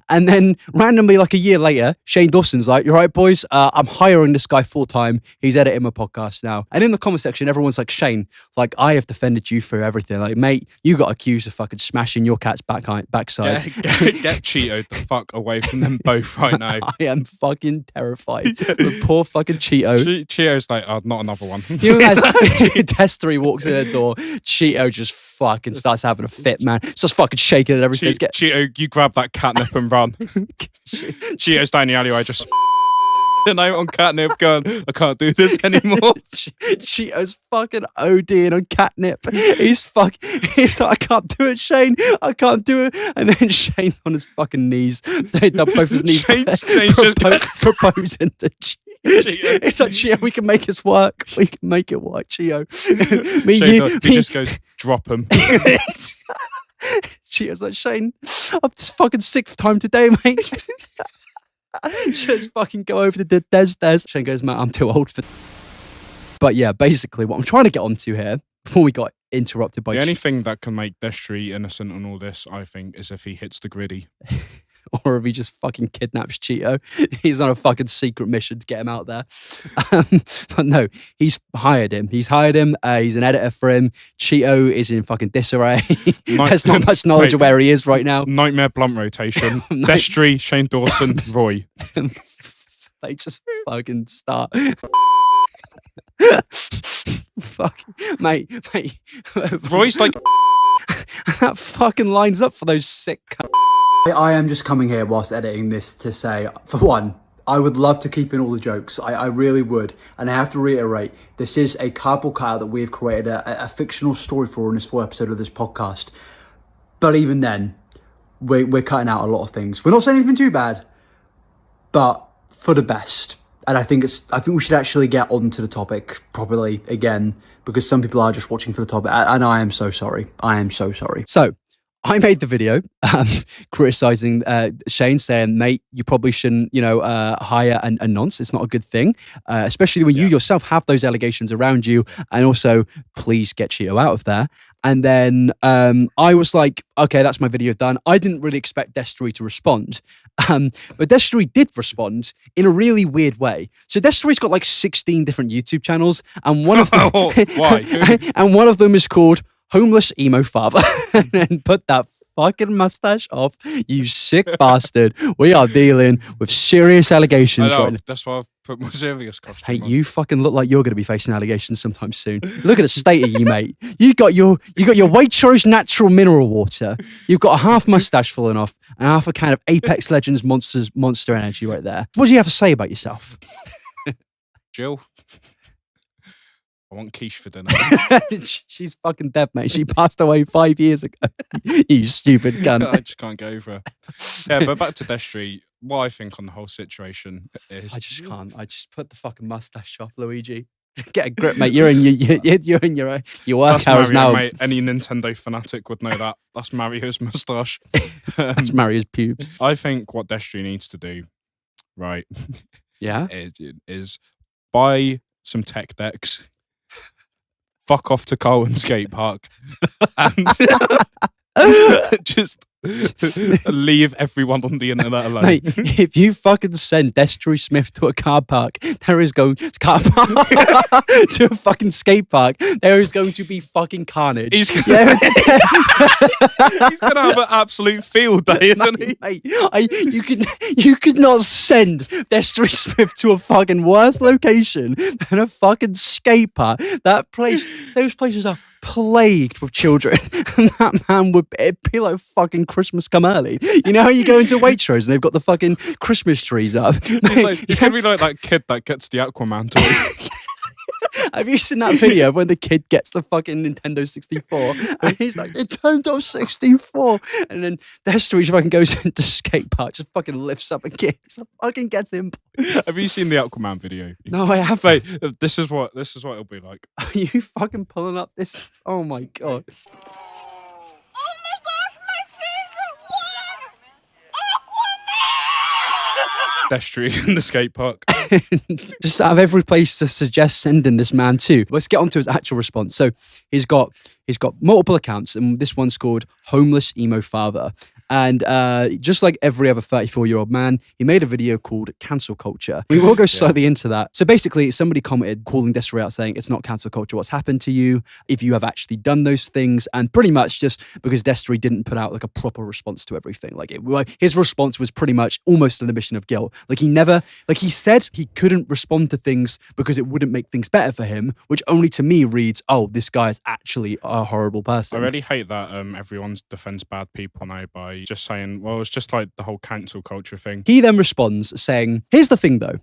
And then randomly, like a year later, Shane Dawson's like, "You're right, boys. I'm hiring this guy full time. He's editing my podcast now." And in the comment section, everyone's like, "Shane, like I have defended you through everything. Like, mate, you got accused of fucking smashing your cat's backside." Get Cheeto the fuck away from them both right now. I am fucking terrified. The poor fucking Cheeto. Cheeto's like, oh, not another one. You guys, Test 3 walks in the door. Cheeto just fucking starts having a fit, man. Starts fucking shaking at everything. Cheeto, you grab that catnip and run. Cheeto's down the alleyway, just out on catnip, going, I can't do this anymore. Cheeto's fucking ODing on catnip. He's like, I can't do it, Shane. I can't do it. And then Shane's on his fucking knees. They've both his knees. Shane's just proposing to Cheeto. It's like, Cheeto, we can make this work. We can make it work, Cheeto. He just goes, drop him. Cheeto's like, Shane, I'm just fucking sick for time today, mate. Just fucking go over to the Des. Shane goes, mate, I'm too old for. But yeah, basically, what I'm trying to get onto here before we got interrupted by the only thing that can make Destry innocent on all this, I think, is if he hits the griddy. Or if he just fucking kidnaps Cheeto. He's on a fucking secret mission to get him out there. But no, he's hired him. He's an editor for him. Cheeto is in fucking disarray. There's not much knowledge of where he is right now. Nightmare blunt rotation. Destry, Shane Dawson, Roy. They just fucking start. Fuck, mate. Roy's like... That fucking lines up for those sick I am just coming here whilst editing this to say, for one, I would love to keep in all the jokes. I really would. And I have to reiterate, this is a cardboard cutout that we have created a fictional story for in this full episode of this podcast. But even then, we're cutting out a lot of things. We're not saying anything too bad, but for the best. And I think we should actually get onto the topic properly again, because some people are just watching for the topic. And I am so sorry. So, I made the video criticizing Shane, saying, mate, you probably shouldn't, hire a nonce. It's not a good thing, especially when you yourself have those allegations around you. And also, please get Cheeto out of there. And then I was like, okay, that's my video done. I didn't really expect Destry to respond. But Destry did respond in a really weird way. So Destry's got like 16 different YouTube channels. And one of them, why? And one of them is called Homeless Emo Father. And put that fucking mustache off, you sick bastard. We are dealing with serious allegations. I know, that's why I've put my serious costume Hey, on. you fucking look like you're going to be facing allegations sometime soon. Look at the state of you, mate. You got your Waitrose natural mineral water. You've got a half mustache falling off and half a can of Apex Legends Monster Energy right there. What do you have to say about yourself? Jill, I want quiche for dinner. She's fucking dead, mate. She passed away 5 years ago. You stupid cunt. I just can't get over her. Yeah, but back to Destry. What I think on the whole situation is, I just can't. I just put the fucking mustache off, Luigi. Get a grip, mate. You're in your work hours now. Mate. Any Nintendo fanatic would know that. That's Mario's mustache. That's Mario's pubes. I think what Destry needs to do, right? Yeah, is buy some tech decks. Fuck off to Colwyn Skate Park Just leave everyone on the internet alone. Mate, if you fucking send Destry Smith to a car park, there is going to a fucking skate park. There is going to be fucking carnage. He's gonna have an absolute field day, isn't he? Mate, you could not send Destry Smith to a fucking worse location than a fucking skate park. Those places are plagued with children, and that man it'd be like fucking Christmas come early. You know how you go into Waitrose and they've got the fucking Christmas trees up. He's gonna be like that kid that gets the Aquaman toy. Have you seen that video of when the kid gets the fucking Nintendo 64 and he's like, Nintendo 64, and then Destry fucking goes into skate park, just fucking lifts up a kid, just fucking gets him. Have you seen the Aquaman video? No, I haven't. Mate, this is what it'll be like. Are you fucking pulling up this? Oh my god. Destry in the skate park. Just out of every place to suggest sending this man to. Let's get on to his actual response. So he's got multiple accounts, and this one's called Homeless Emo Father. And just like every other 34-year-old man, he made a video called Cancel Culture. We will go slightly into that. So basically, somebody commented calling Destry out saying, it's not cancel culture, what's happened to you, if you have actually done those things. And pretty much just because Destry didn't put out like a proper response to everything. His response was pretty much almost an admission of guilt. He said he couldn't respond to things because it wouldn't make things better for him, which only to me reads, oh, this guy is actually a horrible person. I really hate that everyone defends bad people now by just saying, well, it's just like the whole cancel culture thing. He then responds saying, here's the thing though,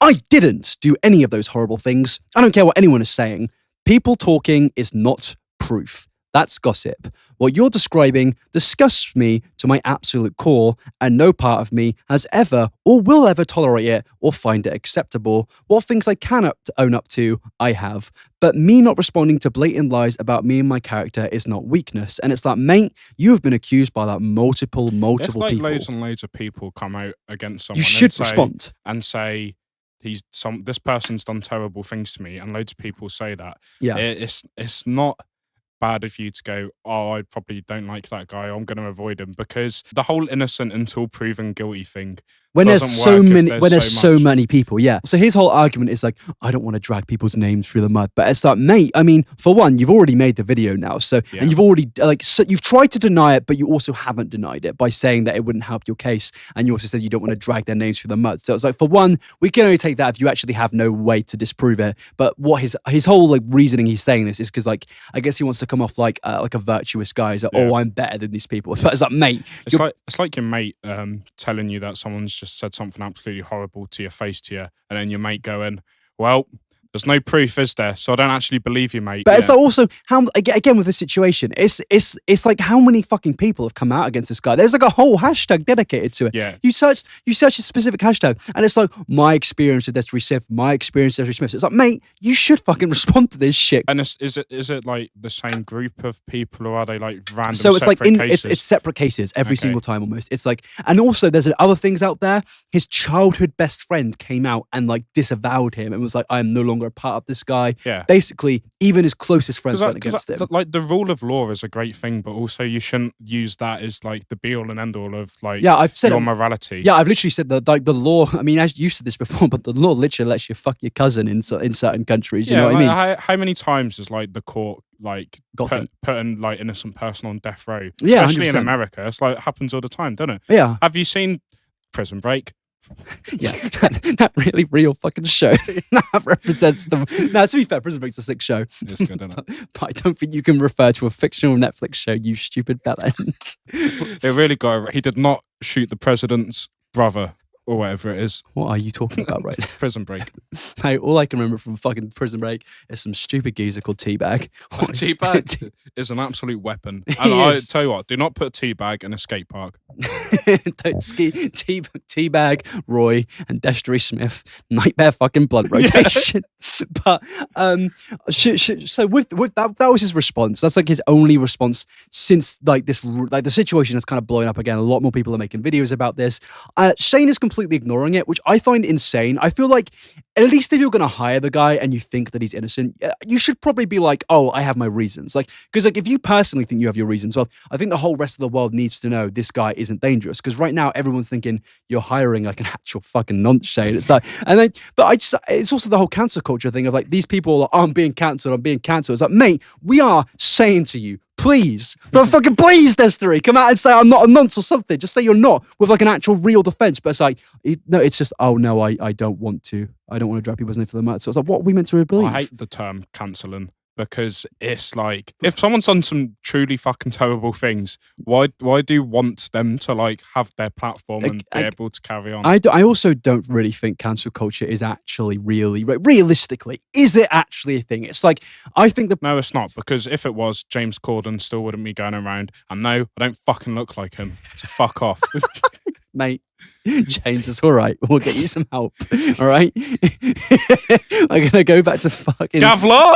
I didn't do any of those horrible things. I don't care what anyone is saying. People talking is not proof. That's gossip. What you're describing disgusts me to my absolute core, and no part of me has ever or will ever tolerate it or find it acceptable. What things I can own up to, I have. But me not responding to blatant lies about me and my character is not weakness. And it's like, mate, you've been accused by that multiple if people. Loads and loads of people come out against someone, you should respond and say, this person's done terrible things to me, and loads of people say that. Yeah, it's not bad of you to go, oh, I probably don't like that guy, I'm going to avoid him, because the whole innocent until proven guilty thing, when there's so many people, yeah. So his whole argument is like, I don't want to drag people's names through the mud. But it's like, mate, I mean, for one, you've already made the video now. So, and you've already, you've tried to deny it, but you also haven't denied it by saying that it wouldn't help your case. And you also said you don't want to drag their names through the mud. So it's like, for one, we can only take that if you actually have no way to disprove it. But what his whole reasoning he's saying this is because I guess he wants to come off like a virtuous guy. He's like, oh, I'm better than these people. But it's like, mate. It's like your mate telling you that someone's just said something absolutely horrible to your face to you, and then your mate going, well, there's no proof, is there? So I don't actually believe you, mate. But it's like also how, again with this situation, it's like how many fucking people have come out against this guy. There's like a whole hashtag dedicated to it. Yeah. You search a specific hashtag, and it's like my experience with Destry Smith, my experience with Destry Smith. So it's like, mate, you should fucking respond to this shit. And is it like the same group of people, or are they like random? So it's separate like cases? It's separate cases every single time almost. It's like, and also there's other things out there. His childhood best friend came out and disavowed him and was like, I am no longer a part of this guy. Yeah. Basically, even his closest friends went against him. Like the rule of law is a great thing, but also you shouldn't use that as like the be all and end all of I've said your morality. Yeah, I've literally said that the law. I mean, as you said this before, but the law literally lets you fuck your cousin in certain countries. You know what I mean? How many times has the court putting innocent person on death row? Yeah, especially 100%. in America, it's it happens all the time, doesn't it? Yeah. Have you seen Prison Break? Yeah, that really real fucking show that represents them. Now, to be fair, Prison Break's a sick show. It's good, isn't it? But I don't think you can refer to a fictional Netflix show, you stupid bellend. It really got. He did not shoot the president's brother or whatever it is. What are you talking about right now? Prison Break. Hey, all I can remember from fucking Prison Break is some stupid geezer called Teabag. Teabag is an absolute weapon. And I tell you what, do not put Teabag in a skate park. Don't Teabag, Roy, and Destry Smith. Nightmare fucking blunt rotation. But so with that was his response. That's his only response since the situation has kind of blown up again. A lot more people are making videos about this. Shane is completely completely ignoring it, which I find insane. I feel like at least if you're going to hire the guy and you think that he's innocent, you should probably be like, oh, I have my reasons. Like, because like if you personally think you have your reasons, well, I think the whole rest of the world needs to know this guy isn't dangerous. Because right now everyone's thinking you're hiring like an actual fucking nonce. It's like, and then, but it's also the whole cancel culture thing of like these people are, I'm being cancelled. It's like, mate, we are saying to you, please, fucking please, Destiny, come out and say I'm not a nonce or something. Just say you're not with like an actual real defense. But it's like, no, it's just, oh no, I don't want to. I don't want to drag people's name for the mud. So it's like, what are we meant to believe? I hate the term cancelling because it's like, if someone's done some truly fucking terrible things, why do you want them to like have their platform and be able to carry on? I also don't really think cancel culture is actually really, realistically, is it actually a thing? It's like, I think No, it's not, because if it was, James Corden still wouldn't be going around. And no, I don't fucking look like him. So fuck off. Mate, James, it's all right. We'll get you some help. All right? I'm going to go back to fucking... Gavlar!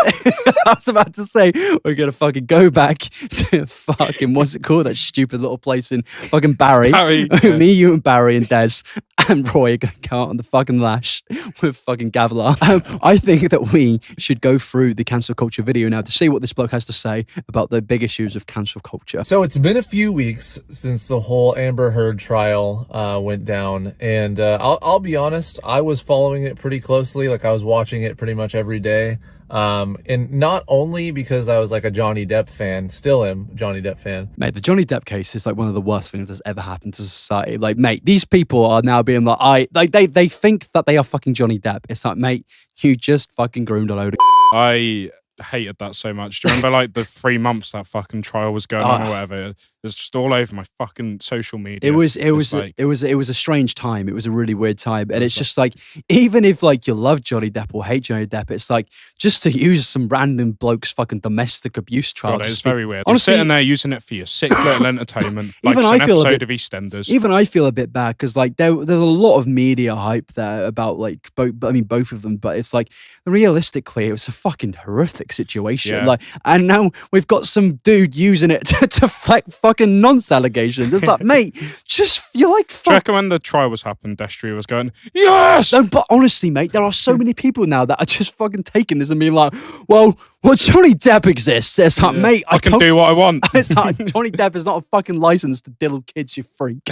I was about to say, we're going to fucking go back to fucking, what's it called? That stupid little place in fucking Barry. Me, you, and Barry and Des and Roy are going to go out on the fucking lash with fucking Gavlar. I think that we should go through the cancel culture video now to see what this bloke has to say about the big issues of cancel culture. So it's been a few weeks since the whole Amber Heard trial went down, and I'll be honest, I was following it pretty closely. Like, I was watching it pretty much every day. And not only because I was like a Johnny Depp fan, still am a Johnny Depp fan. Mate, the Johnny Depp case is like one of the worst things that's ever happened to society. Like, mate, these people are now being like, they think that they are fucking Johnny Depp. It's like, mate, you just fucking groomed a load of I hated that so much. Do you remember like the 3 months that fucking trial was going on or whatever? It was just all over my fucking social media. It was a strange time. It was a really weird time. And it's just like, even if like you love Johnny Depp or hate Johnny Depp, it's like just to use some random bloke's fucking domestic abuse trial. God, it's very weird. Honestly, you're sitting there using it for your sick little entertainment. Like even it's an episode of EastEnders. Even I feel a bit bad because like there's a lot of media hype there about like both of them, but it's like realistically it was a fucking horrific situation. Yeah. Like, and now we've got some dude using it to deflect fucking nonce allegations. It's like, mate, just you're like, fuck. Do you reckon when the trial was happening, Destry was going, yes? No, but honestly, mate, there are so many people now that are just fucking taking this and being like, well, Johnny Depp exists. It's like, mate, I can do what I want. It's like, Johnny Depp is not a fucking license to diddle kids, you freak.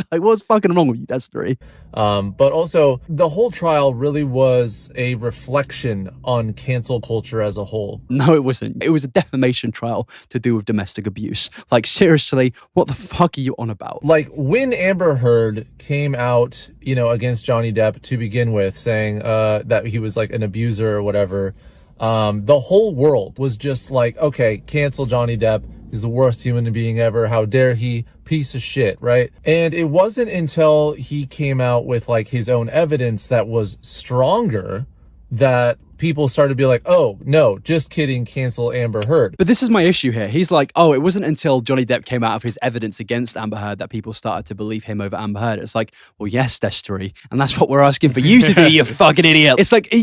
Like, what's fucking wrong with you, Destry? But also, the whole trial really was a reflection on cancel culture as a whole. No, it wasn't. It was a defamation trial to do with domestic abuse. Like, seriously, what the fuck are you on about? Like, when Amber Heard came out, you know, against Johnny Depp to begin with, saying that he was like an abuser or whatever, the whole world was just like, okay, cancel Johnny Depp. He's the worst human being ever. How dare he? Piece of shit, right? And it wasn't until he came out with like his own evidence that was stronger that people started to be like, oh, no, just kidding, cancel Amber Heard. But this is my issue here. He's like, oh, it wasn't until Johnny Depp came out of his evidence against Amber Heard that people started to believe him over Amber Heard. It's like, well, yes, Destry. And that's what we're asking for you to do, you fucking idiot. It's like,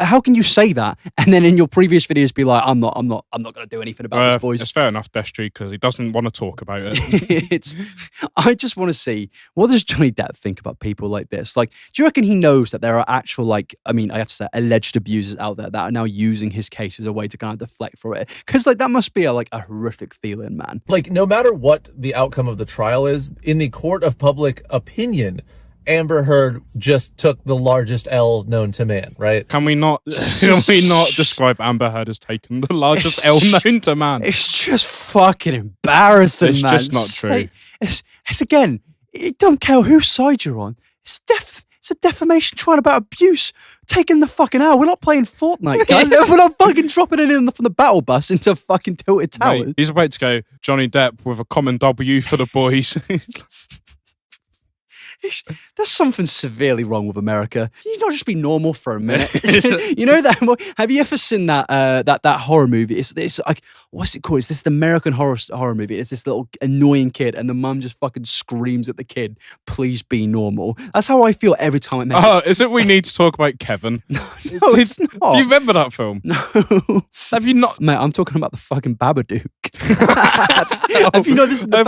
how can you say that? And then in your previous videos be like, I'm not going to do anything about this, boys. It's fair enough, Destry, because he doesn't want to talk about it. I just want to see, what does Johnny Depp think about people like this? Like, do you reckon he knows that there are actual, like, I mean, I have to say, alleged abusers out there that are now using his case as a way to kind of deflect from it? Because like that must be a horrific feeling, man. Like, no matter what the outcome of the trial is, in the court of public opinion, Amber Heard just took the largest L known to man, right? Can we not describe Amber Heard as taking the largest L known to man? It's just fucking embarrassing, it's man. It's just not true. It's again, it don't care whose side you're on. It's a defamation trial about abuse. Taking the fucking hour. We're not playing Fortnite, guys. We're not fucking dropping it in from the battle bus into fucking Tilted Towers. Mate, he's about to go Johnny Depp with a common W for the boys. There's something severely wrong with America. Can you not just be normal for a minute? You know that? Have you ever seen that horror movie? It's like, what's it called? It's this American horror movie. It's this little annoying kid, and the mum just fucking screams at the kid, "Please be normal." That's how I feel every time I make Oh, is it we need to talk about Kevin? No, it's not. Do you remember that film? No. Have you not? Mate, I'm talking about the fucking Babadook. Have you know this is the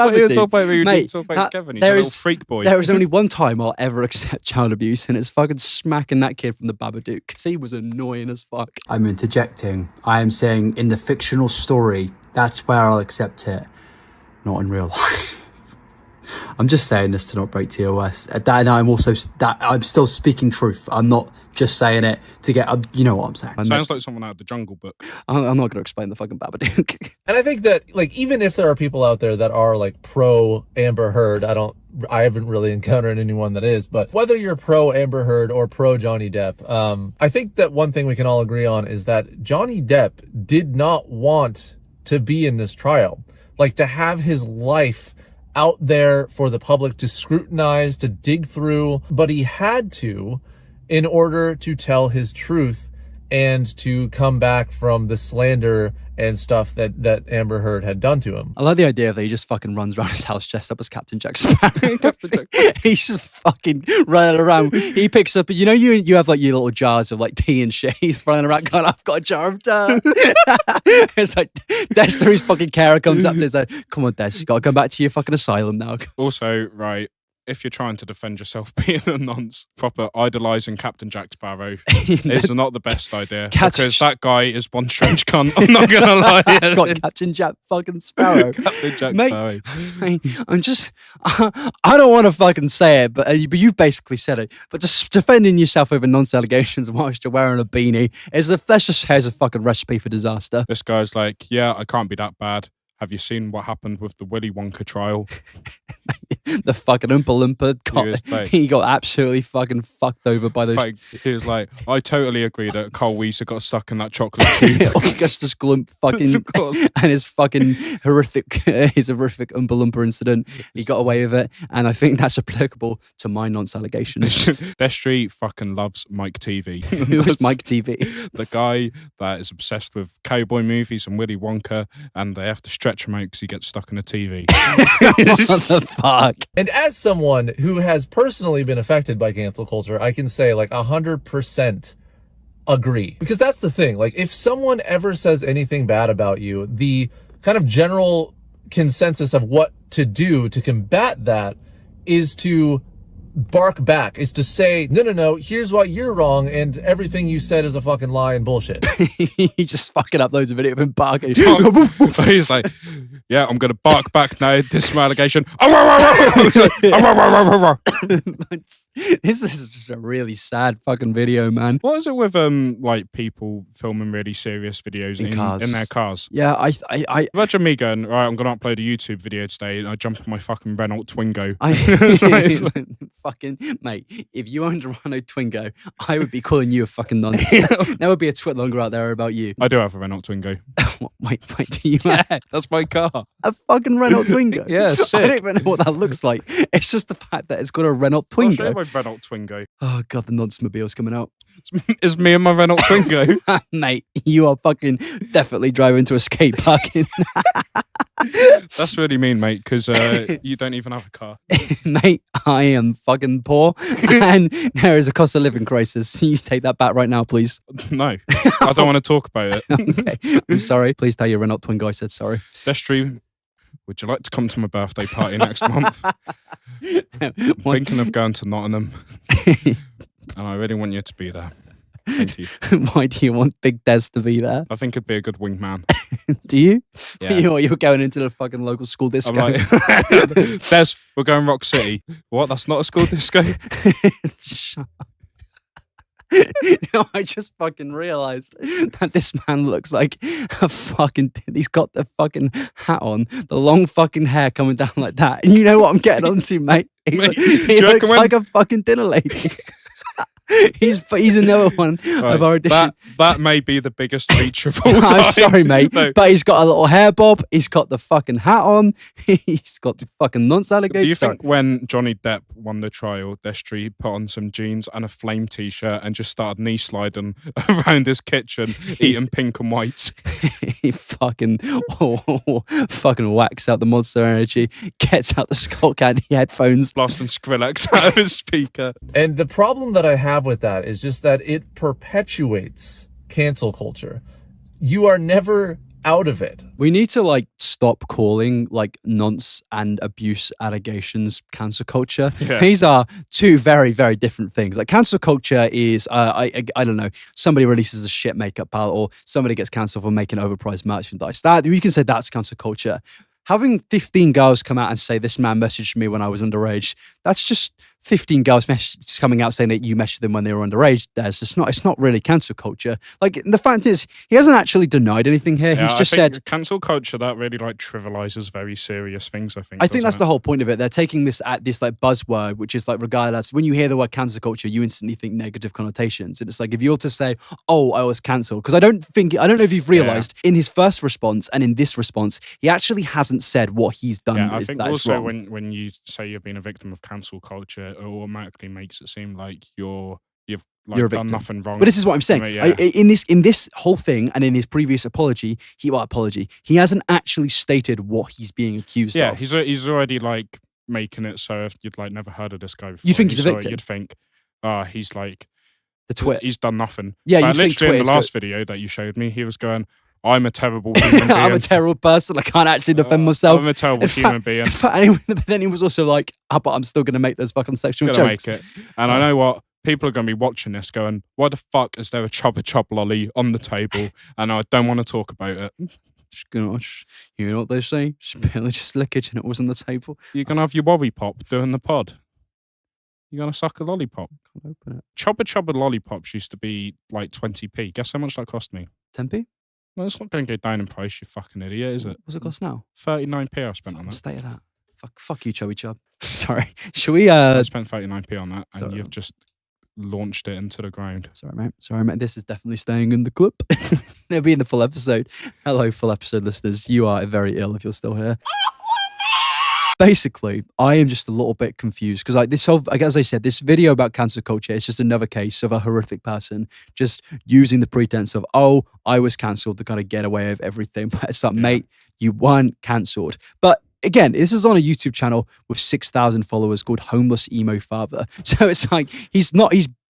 Kevin. He's a little freak boy. There is only one time I'll ever accept child abuse, and it's fucking smacking that kid from the Babadook, because he was annoying as fuck. I'm interjecting. I am saying in the fictional story, that's where I'll accept it, not in real life. I'm just saying this to not break TOS. And I'm still speaking truth. I'm not just saying it to get, you know what I'm saying. Sounds like someone out of the Jungle Book. I'm not going to explain the fucking Babadook. And I think that, like, even if there are people out there that are like pro Amber Heard, I haven't really encountered anyone that is, but whether you're pro Amber Heard or pro Johnny Depp, I think that one thing we can all agree on is that Johnny Depp did not want to be in this trial. Like, to have his life out there for the public to scrutinize, to dig through, but he had to in order to tell his truth and to come back from the slander and stuff that Amber Heard had done to him. I love the idea that he just fucking runs around his house dressed up as Captain Jack Sparrow. He's just fucking running around. He picks up, you know, you have like your little jars of like tea and shit. He's running around going, I've got a jar of dirt. It's like Dexter's fucking carer comes up to him and says, come on, Des, you got to come back to your fucking asylum now. Also, right, if you're trying to defend yourself being a nonce, proper idolising Captain Jack Sparrow is not the best idea. Because that guy is one strange cunt. I'm not going to lie. Got Captain Jack fucking Sparrow. Captain Jack Sparrow. Mate, I don't want to fucking say it, but you've basically said it. But just defending yourself over nonce allegations whilst you're wearing a beanie let's just say, is a fucking recipe for disaster. This guy's like, yeah, I can't be that bad. Have you seen what happened with the Willy Wonka trial? The fucking Oompa Loompa he got absolutely fucking fucked over by those. He was like, I totally agree that Carl Weezer got stuck in that chocolate tube. Augustus Glump fucking and his fucking horrific Oompa Loompa incident. He got away with it, and I think that's applicable to my nonce allegations. Destry fucking loves Mike TV. Who is Mike TV? The guy that is obsessed with cowboy movies and Willy Wonka, and they have to stretch him out because he gets stuck in a TV. What the fuck? And as someone who has personally been affected by cancel culture, I can say like 100% agree. Because that's the thing. Like, if someone ever says anything bad about you, the kind of general consensus of what to do to combat that is to bark back, is to say, no, here's what you're wrong, and everything you said is a fucking lie and bullshit. He just fucking uploads a video of him barking. He's like, yeah, I'm going to bark back now. This is my allegation. This is just a really sad fucking video, man. What is it with like people filming really serious videos in their cars? Yeah, I imagine me going, right, I'm going to upload a YouTube video today, and I jump in my fucking Renault Twingo. Fucking mate, if you owned a Renault Twingo, I would be calling you a fucking nonce. There would be a twit longer out there about you. I do have a Renault Twingo. wait, do you? Yeah, that's my car. A fucking Renault Twingo. Yeah, sick. I don't even know what that looks like. It's just the fact that it's got a Renault Twingo. I'll show you my Renault Twingo. Oh god, the nonce-mobile's coming out. It's me and my Renault Twingo. Mate, you are fucking definitely driving to a skate park. That's really mean, mate, because you don't even have a car. Mate, I am fucking poor, and there is a cost of living crisis. You take that back right now, please. No, I don't want to talk about it. Okay, I'm sorry. Please tell your Renault Twingo I said sorry. Destry, would you like to come to my birthday party next month? I'm thinking of going to Nottingham, and I really want you to be there. Thank you. Why do you want Big Des to be there? I think it'd be a good wingman. Do you? Yeah. You're going into the fucking local school disco. I'm like, Des, we're going Rock City. What? That's not a school disco? Shut up. I just fucking realised that this man looks like a fucking... He's got the fucking hat on, the long fucking hair coming down like that. And you know what I'm getting onto, mate? He looks like a fucking dinner lady. He's another one of our edition. That may be the biggest reach of all time. I'm sorry, mate, but he's got a little hair bob. He's got the fucking hat on. He's got the fucking nonce alligator. Do you think when Johnny Depp won the trial, Destry put on some jeans and a flame t-shirt and just started knee sliding around his kitchen, eating pink and whites? He fucking whacks out the Monster Energy, gets out the Skull Candy headphones, blasting Skrillex out of his speaker. And the problem that I have with that is just that it perpetuates cancel culture. You are never out of it. We need to like stop calling like nonce and abuse allegations cancel culture. Yeah. These are two very, very different things. Like cancel culture is, I don't know, somebody releases a shit makeup palette or somebody gets cancelled for making overpriced merchandise. That you can say that's cancel culture. Having 15 girls come out and say this man messaged me when I was underage, that's just 15 girls coming out saying that you messaged them when they were underage. It's not really cancel culture. Like the fact is, he hasn't actually denied anything here. Yeah, He's just I think said cancel culture that really like trivializes very serious things. I think that's the whole point of it. They're taking this like buzzword, which is like regardless. When you hear the word cancel culture, you instantly think negative connotations, and it's like if you're to say, "Oh, I was cancelled," because I don't know if you've realized in his first response and in this response, he actually hasn't said what he's done. Yeah, I think also wrong. when you say you've been a victim of cancel culture, it automatically makes it seem like you've done nothing wrong. But this is what I'm saying. Yeah. In this whole thing and in his previous apology, he hasn't actually stated what he's being accused of. Yeah, he's already like making it so if you'd like never heard of this guy before, you think he's a victim? You'd think, he's like the twit. He's done nothing. Yeah, you think literally in the last video that you showed me, he was going, "I'm a terrible human being. I'm a terrible person. I can't actually defend myself. I'm a terrible human being." In fact, but then he was also like, "But I'm still going to make those fucking sexual jokes." Make it. And I know what people are going to be watching this, going, "Why the fuck is there a chubba chub lolly on the table?" And I don't want to talk about it. You know what they say? Just lickage and it was on the table. You're going to have your worry pop doing the pod. You're going to suck a lollipop. Can't open it. Chubba lollipops used to be like 20p. Guess how much that cost me? 10p? No, it's not going to go down in price, you fucking idiot, is it? What's it cost now? 39p I spent on that. State of that. Fuck you, Chubby Chub. Sorry. Should we I spent 39p on that and Sorry. you've just launched it into the ground. Sorry, mate. This is definitely staying in the clip. It'll be in the full episode. Hello, full episode listeners. You are very ill if you're still here. Basically, I am just a little bit confused because as I said, this video about cancel culture is just another case of a horrific person just using the pretense of, "Oh, I was cancelled," to kind of get away with everything. But it's like, mate, you weren't cancelled. But again, this is on a YouTube channel with 6,000 followers called Homeless Emo Father. So it's like he's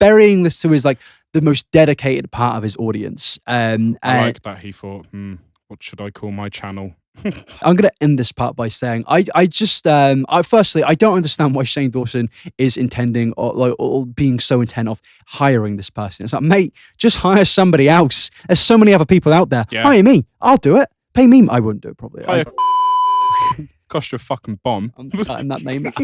burying this to his like the most dedicated part of his audience. I like that he thought, what should I call my channel? I'm going to end this part by saying I firstly, I don't understand why Shane Dawson is intending or being so intent of hiring this person. It's like, mate, just hire somebody else. There's so many other people out there. Yeah. Hire me. I'll do it. Pay me. I wouldn't do it probably. Cost you a fucking bomb. I'm cutting that name out.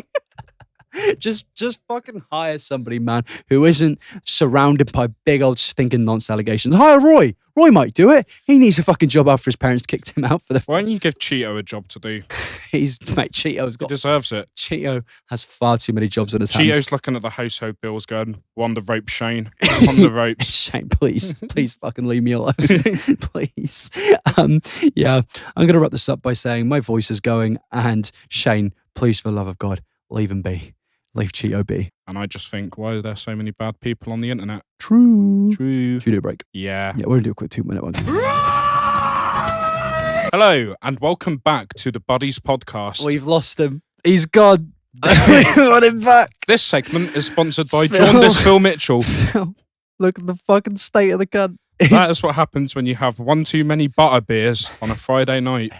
Just fucking hire somebody, man, who isn't surrounded by big old stinking nonce allegations. Hire Roy. Roy might do it. He needs a fucking job after his parents kicked him out for the. Why don't you give Cheeto a job to do? Cheeto's got. He deserves it. Cheeto has far too many jobs on his hands. Cheeto's looking at the household bills, going, "On the rope, Shane. On the ropes." Shane, please fucking leave me alone, please. Yeah, I'm gonna wrap this up by saying my voice is going, and Shane, please, for the love of God, leave him be. Leave Cheeto be. And I just think, why are there so many bad people on the internet? True. Should we do a break? Yeah. Yeah, we're going to do a quick 2-minute one. Hello, and welcome back to the Buddies podcast. We've lost him. He's gone. We want him back. This segment is sponsored by Jaundice Phil Mitchell. Look at the fucking state of the cunt. That is what happens when you have one too many butter beers on a Friday night.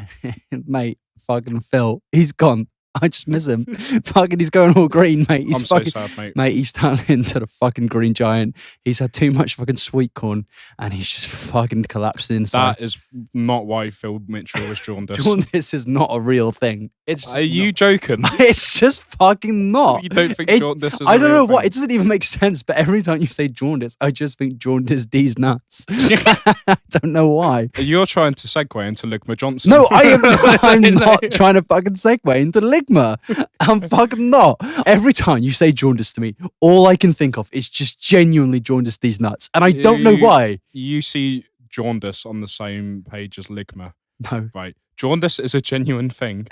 Mate, fucking Phil. He's gone. I just miss him. Fucking, he's going all green, mate. He's I'm so sad, mate. Mate, he's turned into the fucking green giant. He's had too much fucking sweet corn, and he's just fucking collapsing inside. That is not why Phil Mitchell was jaundice. Jaundice is not a real thing. It's just Are you joking? It's just fucking not. You don't think jaundice is I a don't real know thing? what. It doesn't even make sense, but every time you say jaundice, I just think jaundice D's nuts. I don't know why. You're trying to segue into Ligma Johnson. No, I'm not trying to fucking segue into Ligma. I'm fucking not. Every time you say jaundice to me, all I can think of is just genuinely jaundice these nuts. And I don't know why. You see jaundice on the same page as ligma. No. Right. Jaundice is a genuine thing.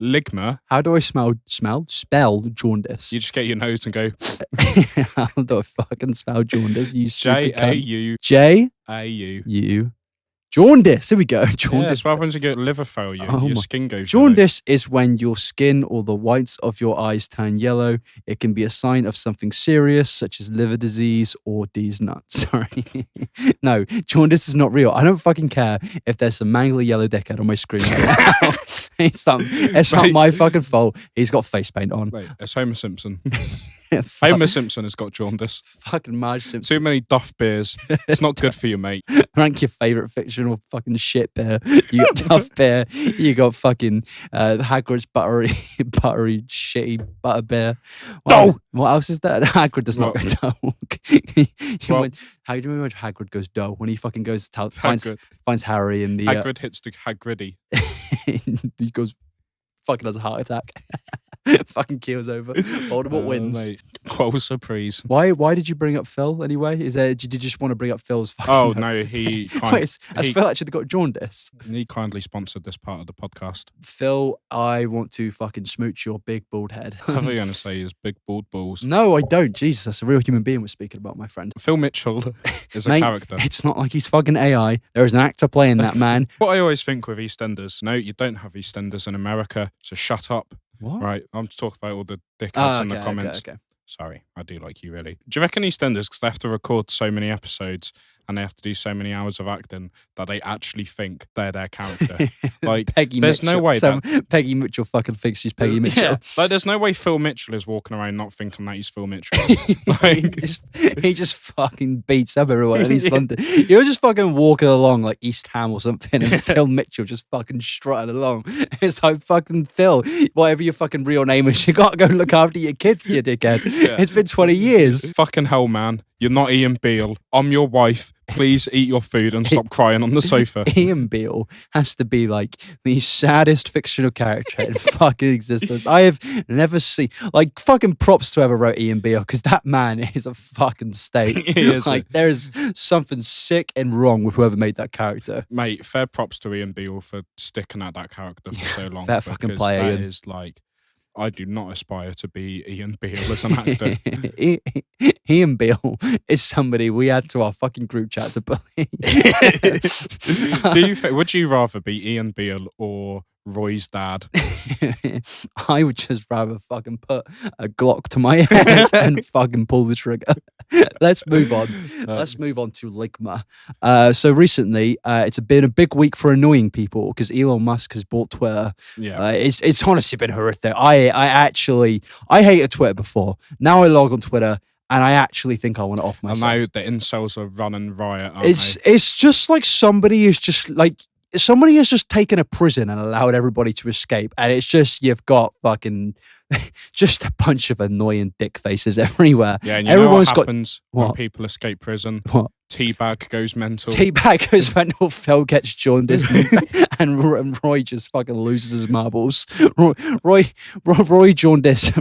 Ligma. How do I spell jaundice? You just get your nose and go. How do I fucking spell jaundice? You stupid cunt. J-A-U. J-A-U. A-U. Jaundice. Here we go. Yeah, Jaundice. that's what happens when you get liver failure. Your skin goes Jaundice is when your skin or the whites of your eyes turn yellow. It can be a sign of something serious, such as liver disease or D's nuts. Sorry. No, jaundice is not real. I don't fucking care if there's some mangly yellow dickhead on my screen right now. It's not my fucking fault. He's got face paint on. Wait, it's Homer Simpson. Homer Simpson has got jaundice. Fucking Marge Simpson. Too many Duff beers. It's not good for you, mate. Rank your favourite fictional fucking shit beer. You got Duff beer. You got fucking Hagrid's buttery, shitty butter beer. What else is that? Hagrid does not go dough. How do you remember Hagrid goes dough when he fucking goes finds Harry in the Hagrid hits the Hagriddy. He goes fucking has a heart attack. Fucking keels over. Voldemort wins. Mate. Qual surprise. Why did you bring up Phil anyway? Did you just want to bring up Phil's fucking... Oh, no, he... Has Phil actually got jaundice? He kindly sponsored this part of the podcast. Phil, I want to fucking smooch your big bald head. I thought you were going to say his big bald balls. No, I don't. Jesus, that's a real human being we're speaking about, my friend. Phil Mitchell is a Mate, character. It's not like he's fucking AI. There is an actor playing that man. What I always think with EastEnders, no, you don't have EastEnders in America, so shut up. What? Right, I'm talking about all the dickheads in the comments. Okay. Sorry, I do like you, really. Do you reckon EastEnders, because they have to record so many episodes and they have to do so many hours of acting, that they actually think they're their character? Like, Peggy there's Mitchell. no way that... Peggy Mitchell fucking thinks she's Peggy Mitchell. Yeah, like, there's no way Phil Mitchell is walking around not thinking that he's Phil Mitchell. Like, he just fucking beats up everyone in East London. You're just fucking walking along like East Ham or something, and Phil Mitchell just fucking strutting along. It's like, fucking Phil, whatever your fucking real name is, you got to go look after your kids, you dickhead. Yeah. It's been 20 years. Fucking hell, man. You're not Ian Beale. I'm your wife. Please eat your food and stop crying on the sofa. Ian Beale has to be like the saddest fictional character in fucking existence. I have never seen, like, fucking props to whoever wrote Ian Beale, because that man is a fucking state. He is. Like, there's something sick and wrong with whoever made that character. Mate, fair props to Ian Beale for sticking at that character for so long. Fair fucking play, that Ian. is like, I do not aspire to be Ian Beale as an actor. Ian Beale is somebody we add to our fucking group chat to bully. Would you rather be Ian Beale or Roy's dad? I would just rather fucking put a Glock to my head and fucking pull the trigger. Let's move on. Let's move on to Ligma. So recently, it's been a big week for annoying people because Elon Musk has bought Twitter. Yeah, it's honestly been horrific. I hated Twitter before. Now I log on Twitter and I actually think I want to off myself. And now the incels are running riot. It's just like somebody has just taken a prison and allowed everybody to escape, and it's just, you've got fucking just a bunch of annoying dick faces everywhere. Yeah, and everyone's know what happens when people escape prison? What? Teabag goes mental. Teabag goes mental. Phil gets jaundice, and Roy just fucking loses his marbles. Roy Jaundice.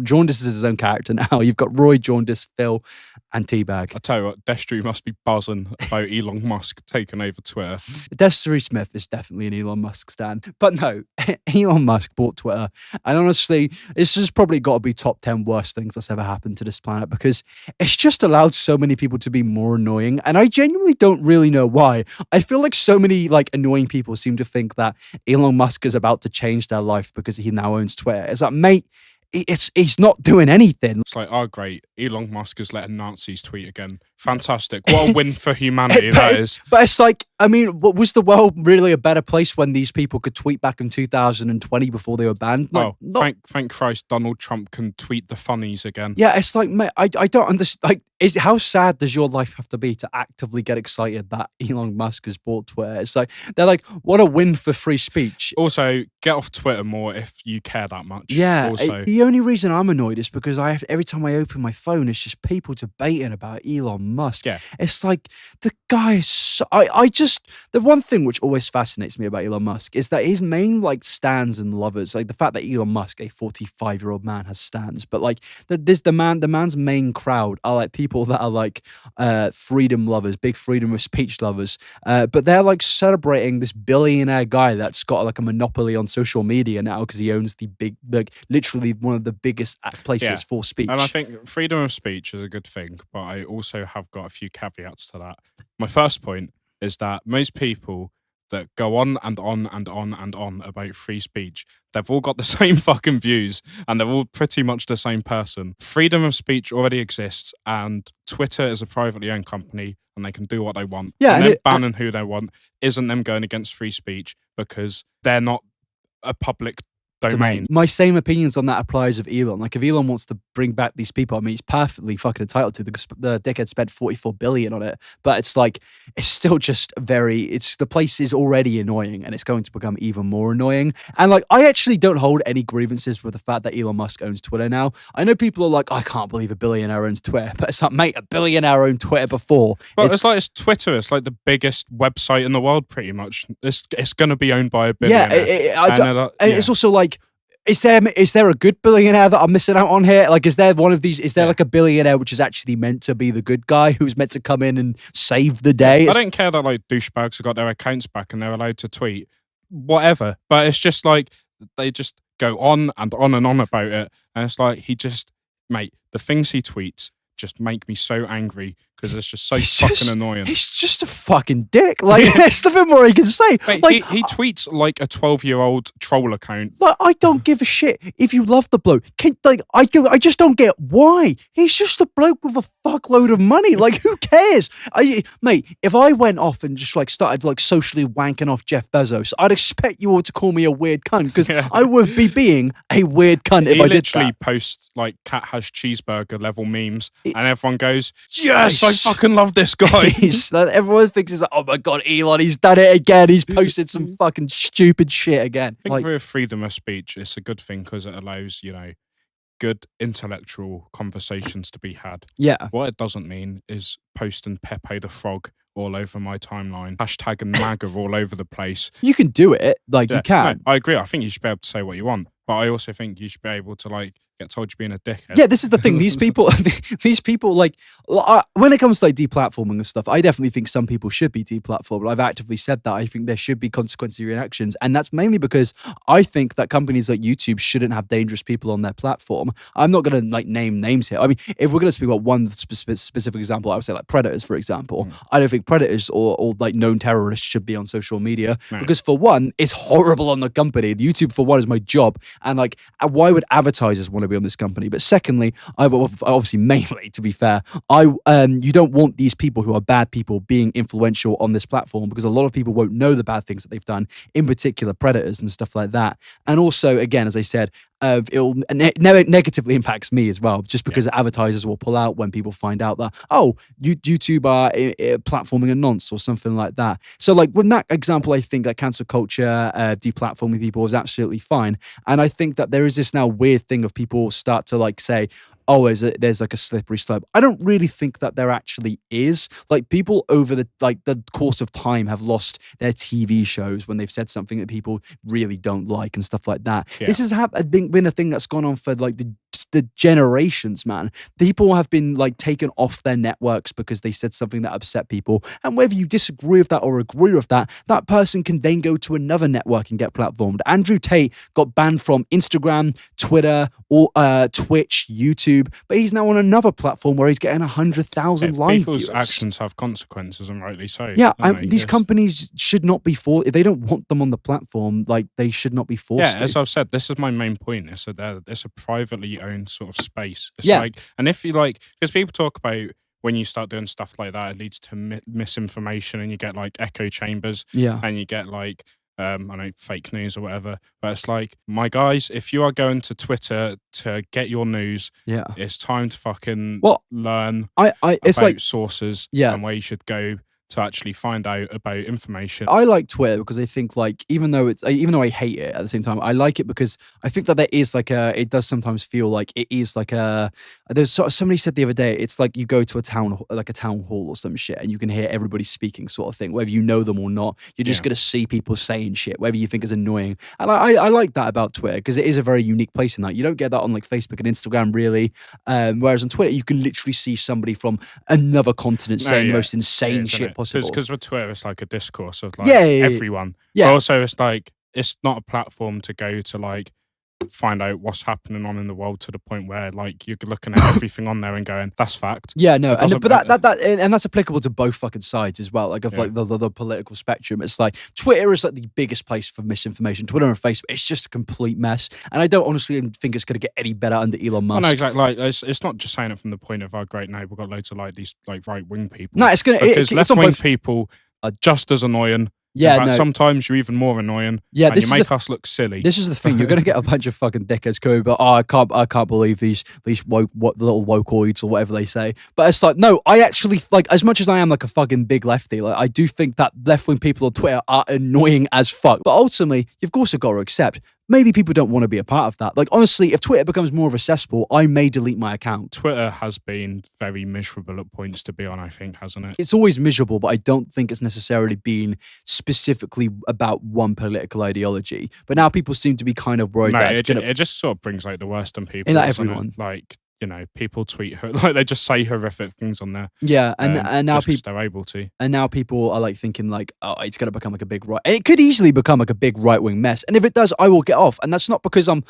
Jaundice is his own character now. You've got Roy Jaundice, Phil, and Teabag. I tell you what, Destry must be buzzing about Elon Musk taking over Twitter. Destry Smith is definitely an Elon Musk stan. But no, Elon Musk bought Twitter. And honestly, this has probably got to be top 10 worst things that's ever happened to this planet, because it's just allowed so many people to be more annoying. And I genuinely don't really know why. I feel like so many like annoying people seem to think that Elon Musk is about to change their life because he now owns Twitter. It's like, mate, he's not doing anything. It's like, oh great, Elon Musk is letting Nazis tweet again. Fantastic. What a win for humanity that is. But it's like, I mean, was the world really a better place when these people could tweet back in 2020 before they were banned? Like, thank Christ Donald Trump can tweet the funnies again. Yeah, it's like, mate, I don't understand. Like, how sad does your life have to be to actively get excited that Elon Musk has bought Twitter? It's like, they're like, what a win for free speech. Also, get off Twitter more if you care that much. Yeah, also. The only reason I'm annoyed is because every time I open my phone, it's just people debating about Elon Musk. Yeah. It's like, the guy is so, the one thing which always fascinates me about Elon Musk is that his main like stans and lovers, like the fact that Elon Musk, a 45-year-old man, has stans, but like the man's main crowd are like people that are like freedom lovers, big freedom of speech lovers, but they're like celebrating this billionaire guy that's got like a monopoly on social media now because he owns the big, like literally one of the biggest places for speech. And I think freedom of speech is a good thing, but I also have got a few caveats to that. My first point is that most people that go on and on and on and on about free speech, they've all got the same fucking views and they're all pretty much the same person. Freedom of speech already exists, and Twitter is a privately owned company and they can do what they want. Yeah, and them banning who they want isn't them going against free speech because they're not a public domain. My same opinions on that applies of Elon. Like, if Elon wants to bring back these people, I mean, he's perfectly fucking entitled to. The dickhead spent 44 billion on it, but it's like, it's still just the place is already annoying and it's going to become even more annoying. And like, I actually don't hold any grievances with the fact that Elon Musk owns Twitter now. I know people are like, I can't believe a billionaire owns Twitter, but it's like, mate, a billionaire owned Twitter before. Well, it's Twitter. It's like the biggest website in the world, pretty much. It's going to be owned by a billionaire. Yeah, and it's also like, is there a good billionaire that I'm missing out on here? Like, is there one of these? Is there like a billionaire which is actually meant to be the good guy who's meant to come in and save the day? I don't care that like douchebags have got their accounts back and they're allowed to tweet whatever, but it's just like they just go on and on and on about it, and it's like mate, the things he tweets just make me so angry because it's just so fucking annoying. He's just a fucking dick. Like, there's nothing more he can say. Mate, like, he tweets like a 12-year-old troll account. Like, I don't give a shit if you love the bloke. I just don't get why. He's just a bloke with a fuckload of money. Like, who cares? Mate, if I went off and just like started like socially wanking off Jeff Bezos, I'd expect you all to call me a weird cunt because I would be being a weird cunt if I did that. He literally posts like cat has cheeseburger level memes and everyone goes, yes, I fucking love this guy. Everyone thinks it's like, oh my God, Elon, he's done it again. He's posted some fucking stupid shit again. I think with freedom of speech, it's a good thing because it allows, good intellectual conversations to be had. Yeah. What it doesn't mean is posting Pepe the Frog all over my timeline, hashtagging MAGA all over the place. You can do it, you can. No, I agree. I think you should be able to say what you want, but I also think you should be able to get told you're being a dickhead. Yeah, this is the thing. These people, when it comes to deplatforming and stuff, I definitely think some people should be deplatformed. I've actively said that. I think there should be consequences of reactions, and that's mainly because I think that companies like YouTube shouldn't have dangerous people on their platform. I'm not going to name names here. I mean, if we're going to speak about one specific example, I would say like predators, for example. I don't think predators or known terrorists should be on social media because, for one, it's horrible on the company. YouTube, for one, is my job, and why would advertisers want to be on this company? But secondly, obviously mainly, to be fair, you don't want these people who are bad people being influential on this platform because a lot of people won't know the bad things that they've done, in particular predators and stuff like that. And also, again, as I said, it'll negatively impacts me as well, just because advertisers will pull out when people find out that, YouTube are platforming a nonce or something like that. So with that example, I think that cancel culture, deplatforming people is absolutely fine. And I think that there is this now weird thing of people start to say, there's a slippery slope. I don't really think that there actually is. People over the course of time have lost their TV shows when they've said something that people really don't like and stuff like that. Yeah. This has been a thing that's gone on for the generations, man. People have been taken off their networks because they said something that upset people, and whether you disagree with that or agree with that person can then go to another network and get platformed. Andrew Tate got banned from Instagram, Twitter, or Twitch, YouTube, but he's now on another platform where he's getting 100,000 live people's viewers. actions have consequences, and rightly so. Yeah, these companies should not be forced. If they don't want them on the platform, they should not be forced. Yeah, as I've said, this is my main point. It's a privately owned sort of space. It's and if you because people talk about when you start doing stuff like that, it leads to misinformation, and you get echo chambers, and you get I know, fake news or whatever. But it's my guys, if you are going to Twitter to get your news, it's time to fucking learn about sources and where you should go to actually find out about information. I like Twitter because I think even though I hate it at the same time, I like it because I think that there is it does sometimes feel like it is there's somebody said the other day, it's you go to a town hall or some shit and you can hear everybody speaking sort of thing, whether you know them or not. You're just gonna see people saying shit, whether you think is annoying. And I like that about Twitter because it is a very unique place in that. You don't get that on Facebook and Instagram really. Whereas on Twitter you can literally see somebody from another continent saying the most insane shit possible. Because with Twitter, it's a discourse of everyone. Yeah. But also, it's it's not a platform to go to find out what's happening on in the world to the point where like you're looking at everything on there and going, that's fact. Yeah, no, and that's applicable to both fucking sides as well. Like of like the political spectrum. It's like Twitter is like the biggest place for misinformation. Twitter and Facebook, it's just a complete mess. And I don't honestly think it's going to get any better under Elon Musk. No, exactly. Like it's not just saying it from the point of, oh great, now we've got loads of like these like right wing people. No, it's gonna because it's left wing people are just as annoying. Yeah, in fact, no. Sometimes you're even more annoying. Yeah, and you make us look silly. This is the thing. You're going to get a bunch of fucking dickheads coming, but I can't believe these woke, what little wokeoids or whatever they say. But it's like, no, I actually like, as much as I am like a fucking big lefty, like I do think that left wing people on Twitter are annoying as fuck. But ultimately, you've also got to accept. Maybe people don't want to be a part of that. Like, honestly, if Twitter becomes more of a cesspool, I may delete my account. Twitter has been very miserable at points to be on, I think, hasn't it? It's always miserable, but I don't think it's necessarily been specifically about one political ideology. But now people seem to be kind of worried that it just sort of brings like the worst in people. In everyone. Like, you know, people tweet like they just say horrific things on there. Yeah, and now people they're able to. And now people are like thinking like, oh, it's going to become like a big right. And it could easily become like a big right wing mess. And if it does, I will get off. And that's not because I'm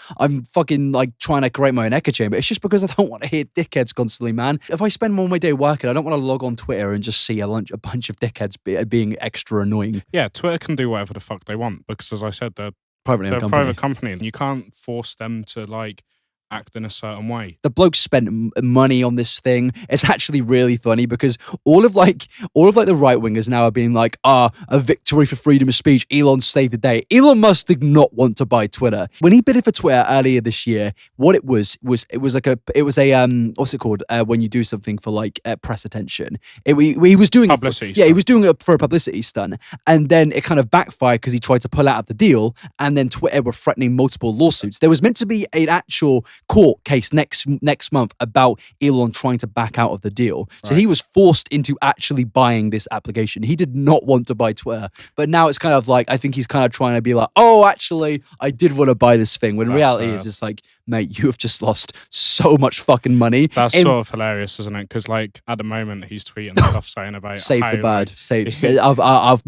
fucking like trying to create my own echo chamber. It's just because I don't want to hear dickheads constantly, man. If I spend more of my day working, I don't want to log on Twitter and just see a bunch of dickheads being extra annoying. Yeah, Twitter can do whatever the fuck they want because, as I said, they're a private company, and you can't force them to like act in a certain way. The bloke spent money on this thing. It's actually really funny because all of the right wingers now are being like, a victory for freedom of speech. Elon saved the day. Elon Musk did not want to buy Twitter. When he bid for Twitter earlier this year, what it was what's it called when you do something for like press attention. He was doing publicity. He was doing it for a publicity stunt, and then it kind of backfired because he tried to pull out of the deal, and then Twitter were threatening multiple lawsuits. There was meant to be an actual court case next month about Elon trying to back out of the deal. So he was forced into actually buying this application. He did not want to buy Twitter, but now it's kind of like, I think he's kind of trying to be like, oh, actually, I did want to buy this thing. When reality is just like, mate, you have just lost so much fucking money. That's sort of hilarious, isn't it? Because like at the moment he's tweeting stuff saying about save the bird,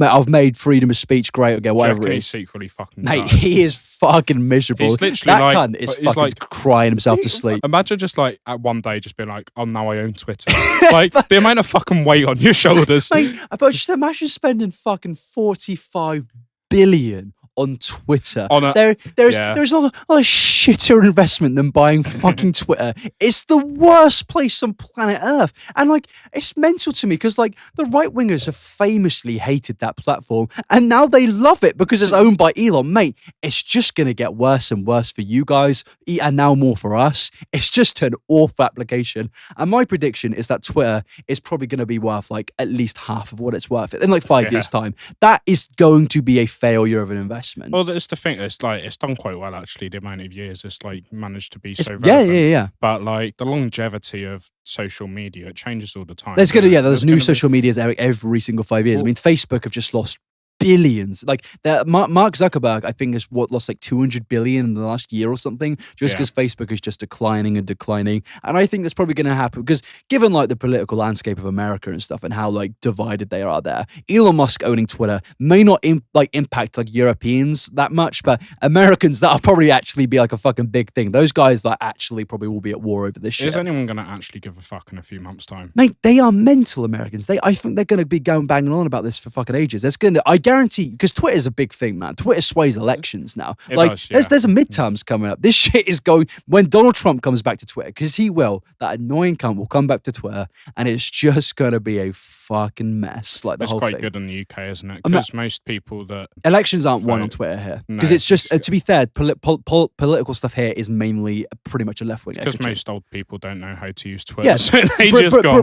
I've made freedom of speech great again, whatever it is. He's secretly fucking mate, he is fucking miserable. He's literally that like, cunt is fucking like, crying himself to sleep. Imagine just like at one day just being like, oh, now I own Twitter. Like the amount of fucking weight on your shoulders. Mate, but just imagine spending fucking 45 billion on Twitter. There's not a shitter investment than buying fucking Twitter. It's the worst place on planet Earth. And like, it's mental to me because like the right wingers have famously hated that platform and now they love it because it's owned by Elon. Mate, it's just going to get worse and worse for you guys and now more for us. It's just an awful application. And my prediction is that Twitter is probably going to be worth like at least half of what it's worth in like 5 years time. That is going to be a failure of an investment. Well, it's the thing. It's like it's done quite well actually. The amount of years it's like managed to be so relevant. Yeah. But like the longevity of social media, it changes all the time. There's new social medias every single 5 years. I mean, Facebook have just lost billions. Like Mark Zuckerberg, I think, has lost like 200 billion in the last year or something, just because Facebook is just declining. And I think that's probably going to happen because given like the political landscape of America and stuff and how like divided they are there, Elon Musk owning Twitter may not impact like Europeans that much, but Americans, that'll probably actually be like a fucking big thing. Those guys like actually probably will be at war over this shit. Is anyone going to actually give a fuck in a few months' time? Mate, they are mental Americans. I think they're going to be banging on about this for fucking ages. I guarantee, because Twitter's a big thing, man. Twitter sways elections now. There's a midterms coming up. This shit is going, when Donald Trump comes back to Twitter, because he will, that annoying cunt will come back to Twitter, and it's just going to be a fucking mess. Like the whole thing. It's quite good in the UK, isn't it? Because most people that elections aren't won on Twitter here. Because it's just, to be fair, political stuff here is mainly pretty much a left wing. Because most old people don't know how to use Twitter. Yes, so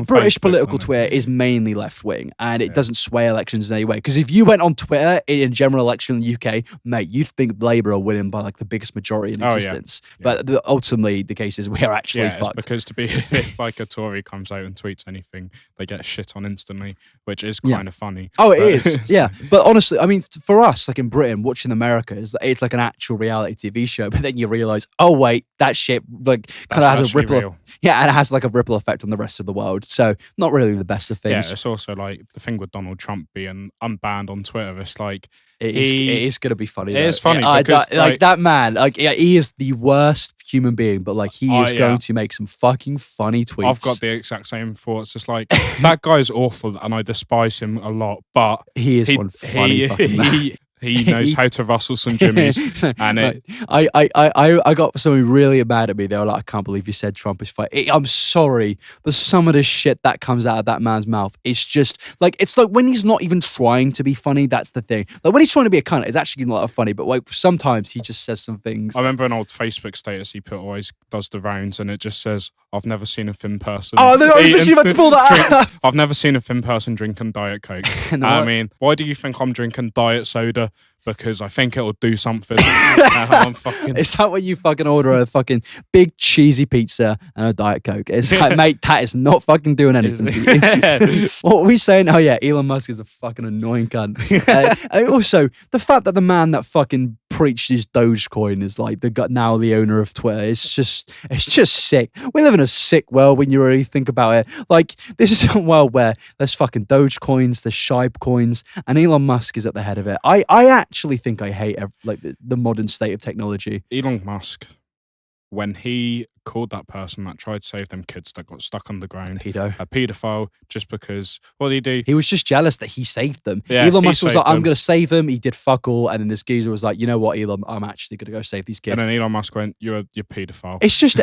British political Twitter is mainly left wing, and it doesn't sway elections in any way. Because if you went on Twitter in general election in the UK, mate, you'd think Labour are winning by like the biggest majority in existence. But ultimately, the case is we are actually fucked. Because if like a Tory comes out and tweets anything, they get shit on instantly, which is kind of funny. Oh, it is. Yeah. But honestly, I mean, for us, like in Britain, watching America, it's like an actual reality TV show. But then you realise, oh wait, that shit like kind of has a ripple. And it has like a ripple effect on the rest of the world. So not really the best of things. Yeah, it's also like the thing with Donald Trump being unbanned on Twitter Twitter. It's like it is going to be funny. It though. is funny Like because that man. Like he is the worst human being, but like he is going to make some fucking funny tweets. I've got the exact same thoughts. It's like that guy's awful, and I despise him a lot. But he is one funny fucking man. He knows how to rustle some jimmies, and I got somebody really mad at me. They were like, "I can't believe you said Trump is fine." I'm sorry, but some of the shit that comes out of that man's mouth, it's just like when he's not even trying to be funny. That's the thing. Like when he's trying to be a cunt, it's actually not funny. But like sometimes he just says some things. I remember an old Facebook status he put always does the rounds, and it just says, "I've never seen a thin person." Oh, I was literally about to pull that up. I've never seen a thin person drinking Diet Coke. I mean, why do you think I'm drinking diet soda? Because I think it'll do something. Is that what you fucking order? A fucking big cheesy pizza and a Diet Coke? It's like, mate, that is not fucking doing anything for you. What are we saying? Oh yeah, Elon Musk is a fucking annoying cunt. Also, the fact that the man that fucking preached his Dogecoin is like now the owner of Twitter. It's just sick. We live in a sick world when you really think about it. Like this is a world where there's fucking Dogecoins, there's Shibe coins, and Elon Musk is at the head of it. I actually think I hate like the modern state of technology. Elon Musk, when he called that person that tried to save them kids that got stuck underground a paedophile, just because, what did he do? He was just jealous that he saved them. Yeah, Elon Musk was like, I'm going to save them. He did fuck all. And then this geezer was like, you know what, Elon, I'm actually going to go save these kids. And then Elon Musk went, you're paedophile. It's just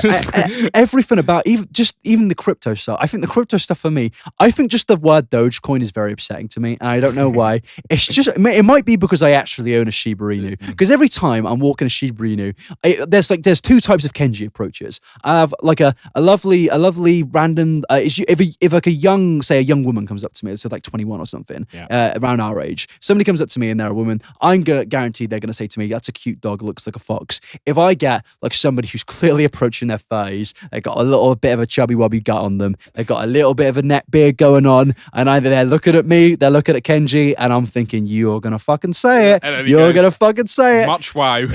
everything about, even the crypto stuff. I think the crypto stuff for me, I think just the word Dogecoin is very upsetting to me. And I don't know why. It's just, it might be because I actually own a Shiba Inu. Because every time I'm walking a Shiba Inu, there's two types of Kenji approaches. I have like a lovely random. If like a young woman comes up to me, it's like 21 or something, around our age. Somebody comes up to me and they're a woman. I'm gonna guarantee they're gonna say to me, "That's a cute dog, looks like a fox." If I get like somebody who's clearly approaching their 30s, they got a little bit of a chubby wubby gut on them, they got a little bit of a neck beard going on, and either they're looking at me, they're looking at Kenji, and I'm thinking, "You're gonna fucking say it. You're gonna fucking say it." Much wow.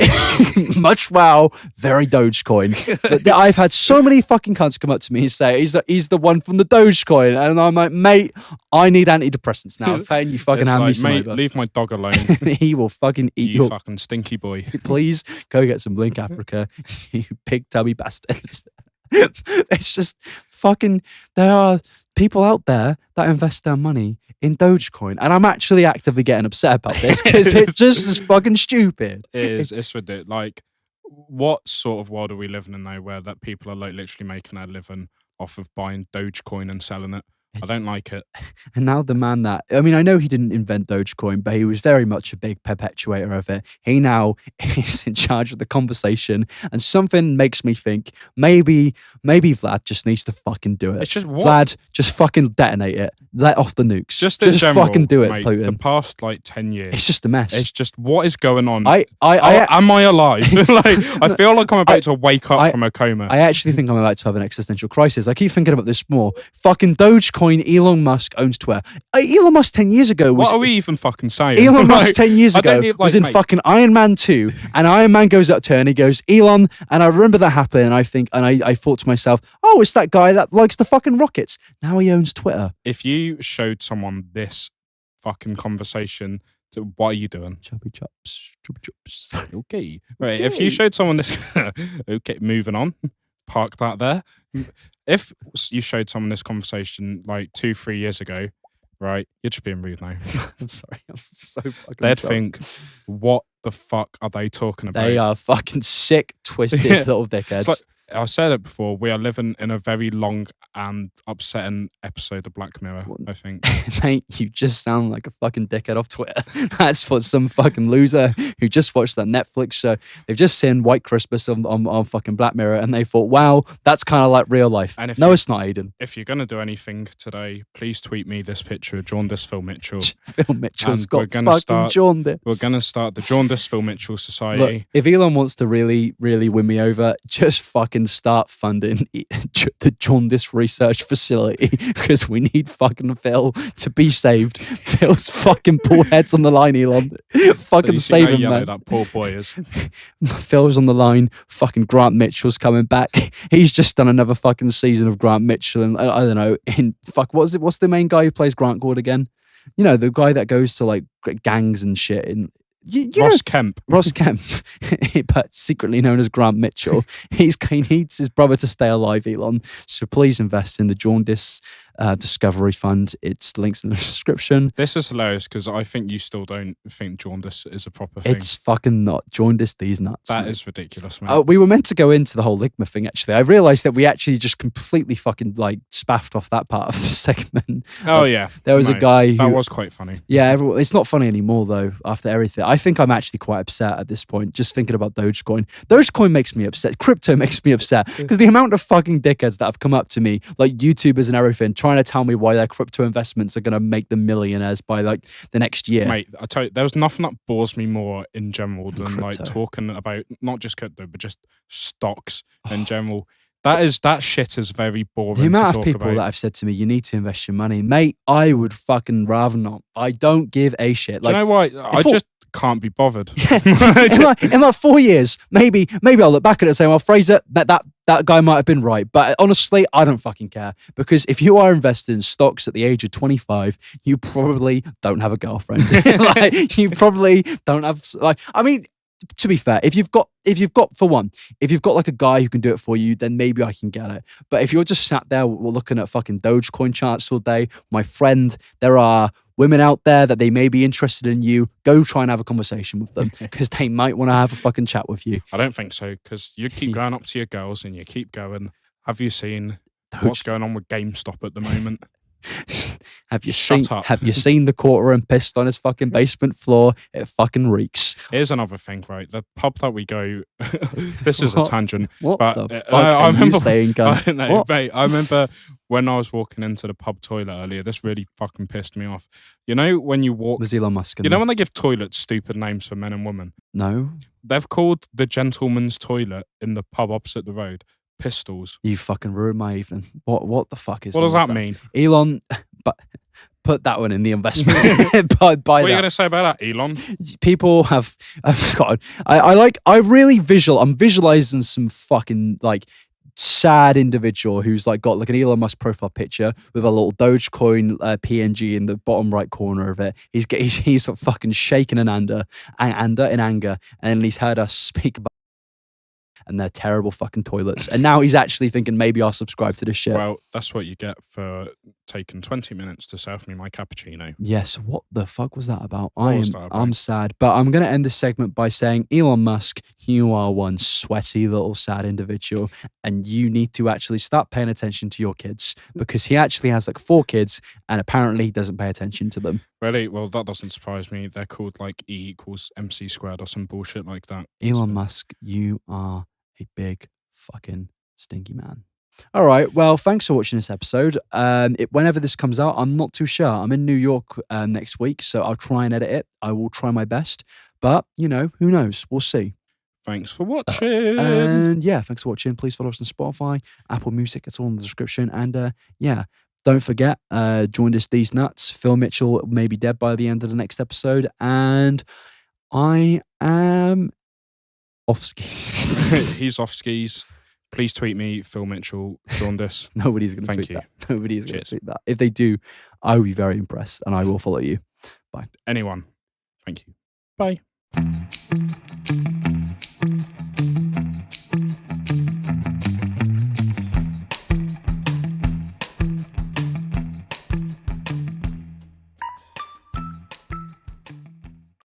Much wow. Very Dogecoin. But I've had so many fucking cunts come up to me and say he's the one from the Dogecoin, and I'm like, mate, I need antidepressants now. I'm paying you fucking hand me some mate, over. leave my dog alone. He will fucking eat you fucking stinky boy. Please go get some Link Africa, you big tubby bastards. It's just fucking, there are people out there that invest their money in Dogecoin, and I'm actually actively getting upset about this because it's just as fucking stupid. It is. It's ridiculous. Like, what sort of world are we living in now where that people are like literally making their living off of buying Dogecoin and selling it? I don't like it. And now the man that, I mean, I know he didn't invent Dogecoin, but he was very much a big perpetuator of it. He now is in charge of the conversation, and something makes me think maybe Vlad just needs to fucking do it. It's just what? Vlad, just fucking detonate it. Let off the nukes. Just in general, fucking do it, mate, Putin. the past like 10 years. It's just a mess. It's just, what is going on? Am I alive? Like, I feel like I'm about to wake up from a coma. I actually think I'm about to have an existential crisis. I keep thinking about this more. Fucking Dogecoin, Elon Musk owns Twitter. Elon Musk 10 years ago was... What are we even fucking saying? Elon Musk 10 years ago was in fucking Iron Man 2, and Iron Man goes up to her and he goes, Elon, and I remember that happened, and I thought to myself, oh, it's that guy that likes the fucking rockets. Now he owns Twitter. If you showed someone this fucking conversation, what are you doing? Chubby chops. Okay. Right, if you showed someone this... Okay, moving on. Park that there. If you showed someone this conversation like 2-3 years ago, right, you're just being rude now. I'm sorry, I'm so fucking They'd sorry. think, what the fuck are they talking about? They are fucking sick, twisted little dickheads. It's like, I said it before, we are living in a very long and upsetting episode of Black Mirror, I think. Mate, you just sound like a fucking dickhead off Twitter. That's what some fucking loser who just watched that Netflix show, they've just seen White Christmas on fucking Black Mirror, and they thought, wow, that's kind of like real life. And it's not, Aidan. If you're going to do anything today, please tweet me this picture of Jaundice Phil Mitchell. Phil Mitchell's got fucking jaundice. We're going to start the Jaundice Phil Mitchell Society. Look, if Elon wants to really, really win me over, just fucking start funding the Jaundice Research Facility, because we need fucking Phil to be saved. Phil's fucking poor head's on the line, Elon. Fucking save him, man. That poor boy is. Phil's on the line. Fucking Grant Mitchell's coming back. He's just done another fucking season of Grant Mitchell, and I don't know. What's the main guy who plays Grant called again? the guy that goes to like gangs and shit in. Ross Kemp. Ross Kemp, but secretly known as Grant Mitchell. He needs his brother to stay alive, Elon. So please invest in the Jaundice Discovery Fund. It's links in the description. This is hilarious because I think you still don't think jaundice is a proper thing. It's fucking not. Jaundice these nuts. That is ridiculous, man. We were meant to go into the whole ligma thing, actually. I realised that we actually just completely fucking like spaffed off that part of the segment. Oh, yeah. There was a guy who... That was quite funny. Yeah, it's not funny anymore, though, after everything. I think I'm actually quite upset at this point, just thinking about Dogecoin. Dogecoin makes me upset. Crypto makes me upset. Because the amount of fucking dickheads that have come up to me, like YouTubers and everything, trying to tell me why their crypto investments are going to make them millionaires by like the next year. Mate, I tell you, there's nothing that bores me more in general than crypto. Like talking about not just crypto, but just stocks in general. That shit is very boring. The amount to of talk people about. that have said to me, you need to invest your money. Mate, I would fucking rather not. I don't give a shit. Do you know why? I just can't be bothered. Yeah. in like 4 years, maybe I'll look back at it and say, well, Fraser, that guy might have been right. But honestly, I don't fucking care. Because if you are investing in stocks at the age of 25, you probably don't have a girlfriend. Like, you probably don't have, like, I mean, to be fair, if you've got like a guy who can do it for you, then maybe I can get it. But if you're just sat there looking at fucking Dogecoin charts all day, my friend, there are women out there that they may be interested in you. Go try and have a conversation with them because they might want to have a fucking chat with you. I don't think so, because you keep going up to your girls and you keep going. Have you seen what's going on with GameStop at the moment? Have you Shut up. Have you seen the quarter and pissed on his fucking basement floor? It fucking reeks. Here's another thing, right? The pub that we go. This is a tangent. What but the fuck are you saying, gun? Mate, I remember when I was walking into the pub toilet earlier. This really fucking pissed me off. You know when you walk. Was Elon Musk? You know when they give toilets stupid names for men and women? No. They've called the gentleman's toilet in the pub opposite the road Pistols. You fucking ruined my evening. What the fuck is? What does that mean? Elon, but put that one in the investment. What are you going to say about that, Elon? People have. God, I'm visualizing some fucking like sad individual who's like got like an Elon Musk profile picture with a little Dogecoin PNG in the bottom right corner of it. He's sort of fucking shaking in anger, and then he's heard us speak about and their terrible fucking toilets. And now he's actually thinking maybe I'll subscribe to this shit. Well, that's what you get for taking 20 minutes to serve me my cappuccino. Yes, what the fuck was that about? I'm sad. But I'm going to end this segment by saying, Elon Musk, you are one sweaty little sad individual. And you need to actually start paying attention to your kids because he actually has like 4 kids and apparently he doesn't pay attention to them. Really? Well, that doesn't surprise me. They're called like E=MC² or some bullshit like that. Elon Musk, you are a big fucking stinky man. All right. Well, thanks for watching this episode. Whenever this comes out, I'm not too sure. I'm in New York next week, so I'll try and edit it. I will try my best. But, who knows? We'll see. Thanks for watching. And yeah, thanks for watching. Please follow us on Spotify, Apple Music. It's all in the description. And yeah, don't forget, join us, These Nuts. Phil Mitchell may be dead by the end of the next episode. And I am off skis. He's off skis. Please tweet me, Phil Mitchell, Jaundice. Nobody's going to tweet that. Nobody's going to tweet that. If they do, I will be very impressed and I will follow you. Bye. Anyone. Thank you. Bye.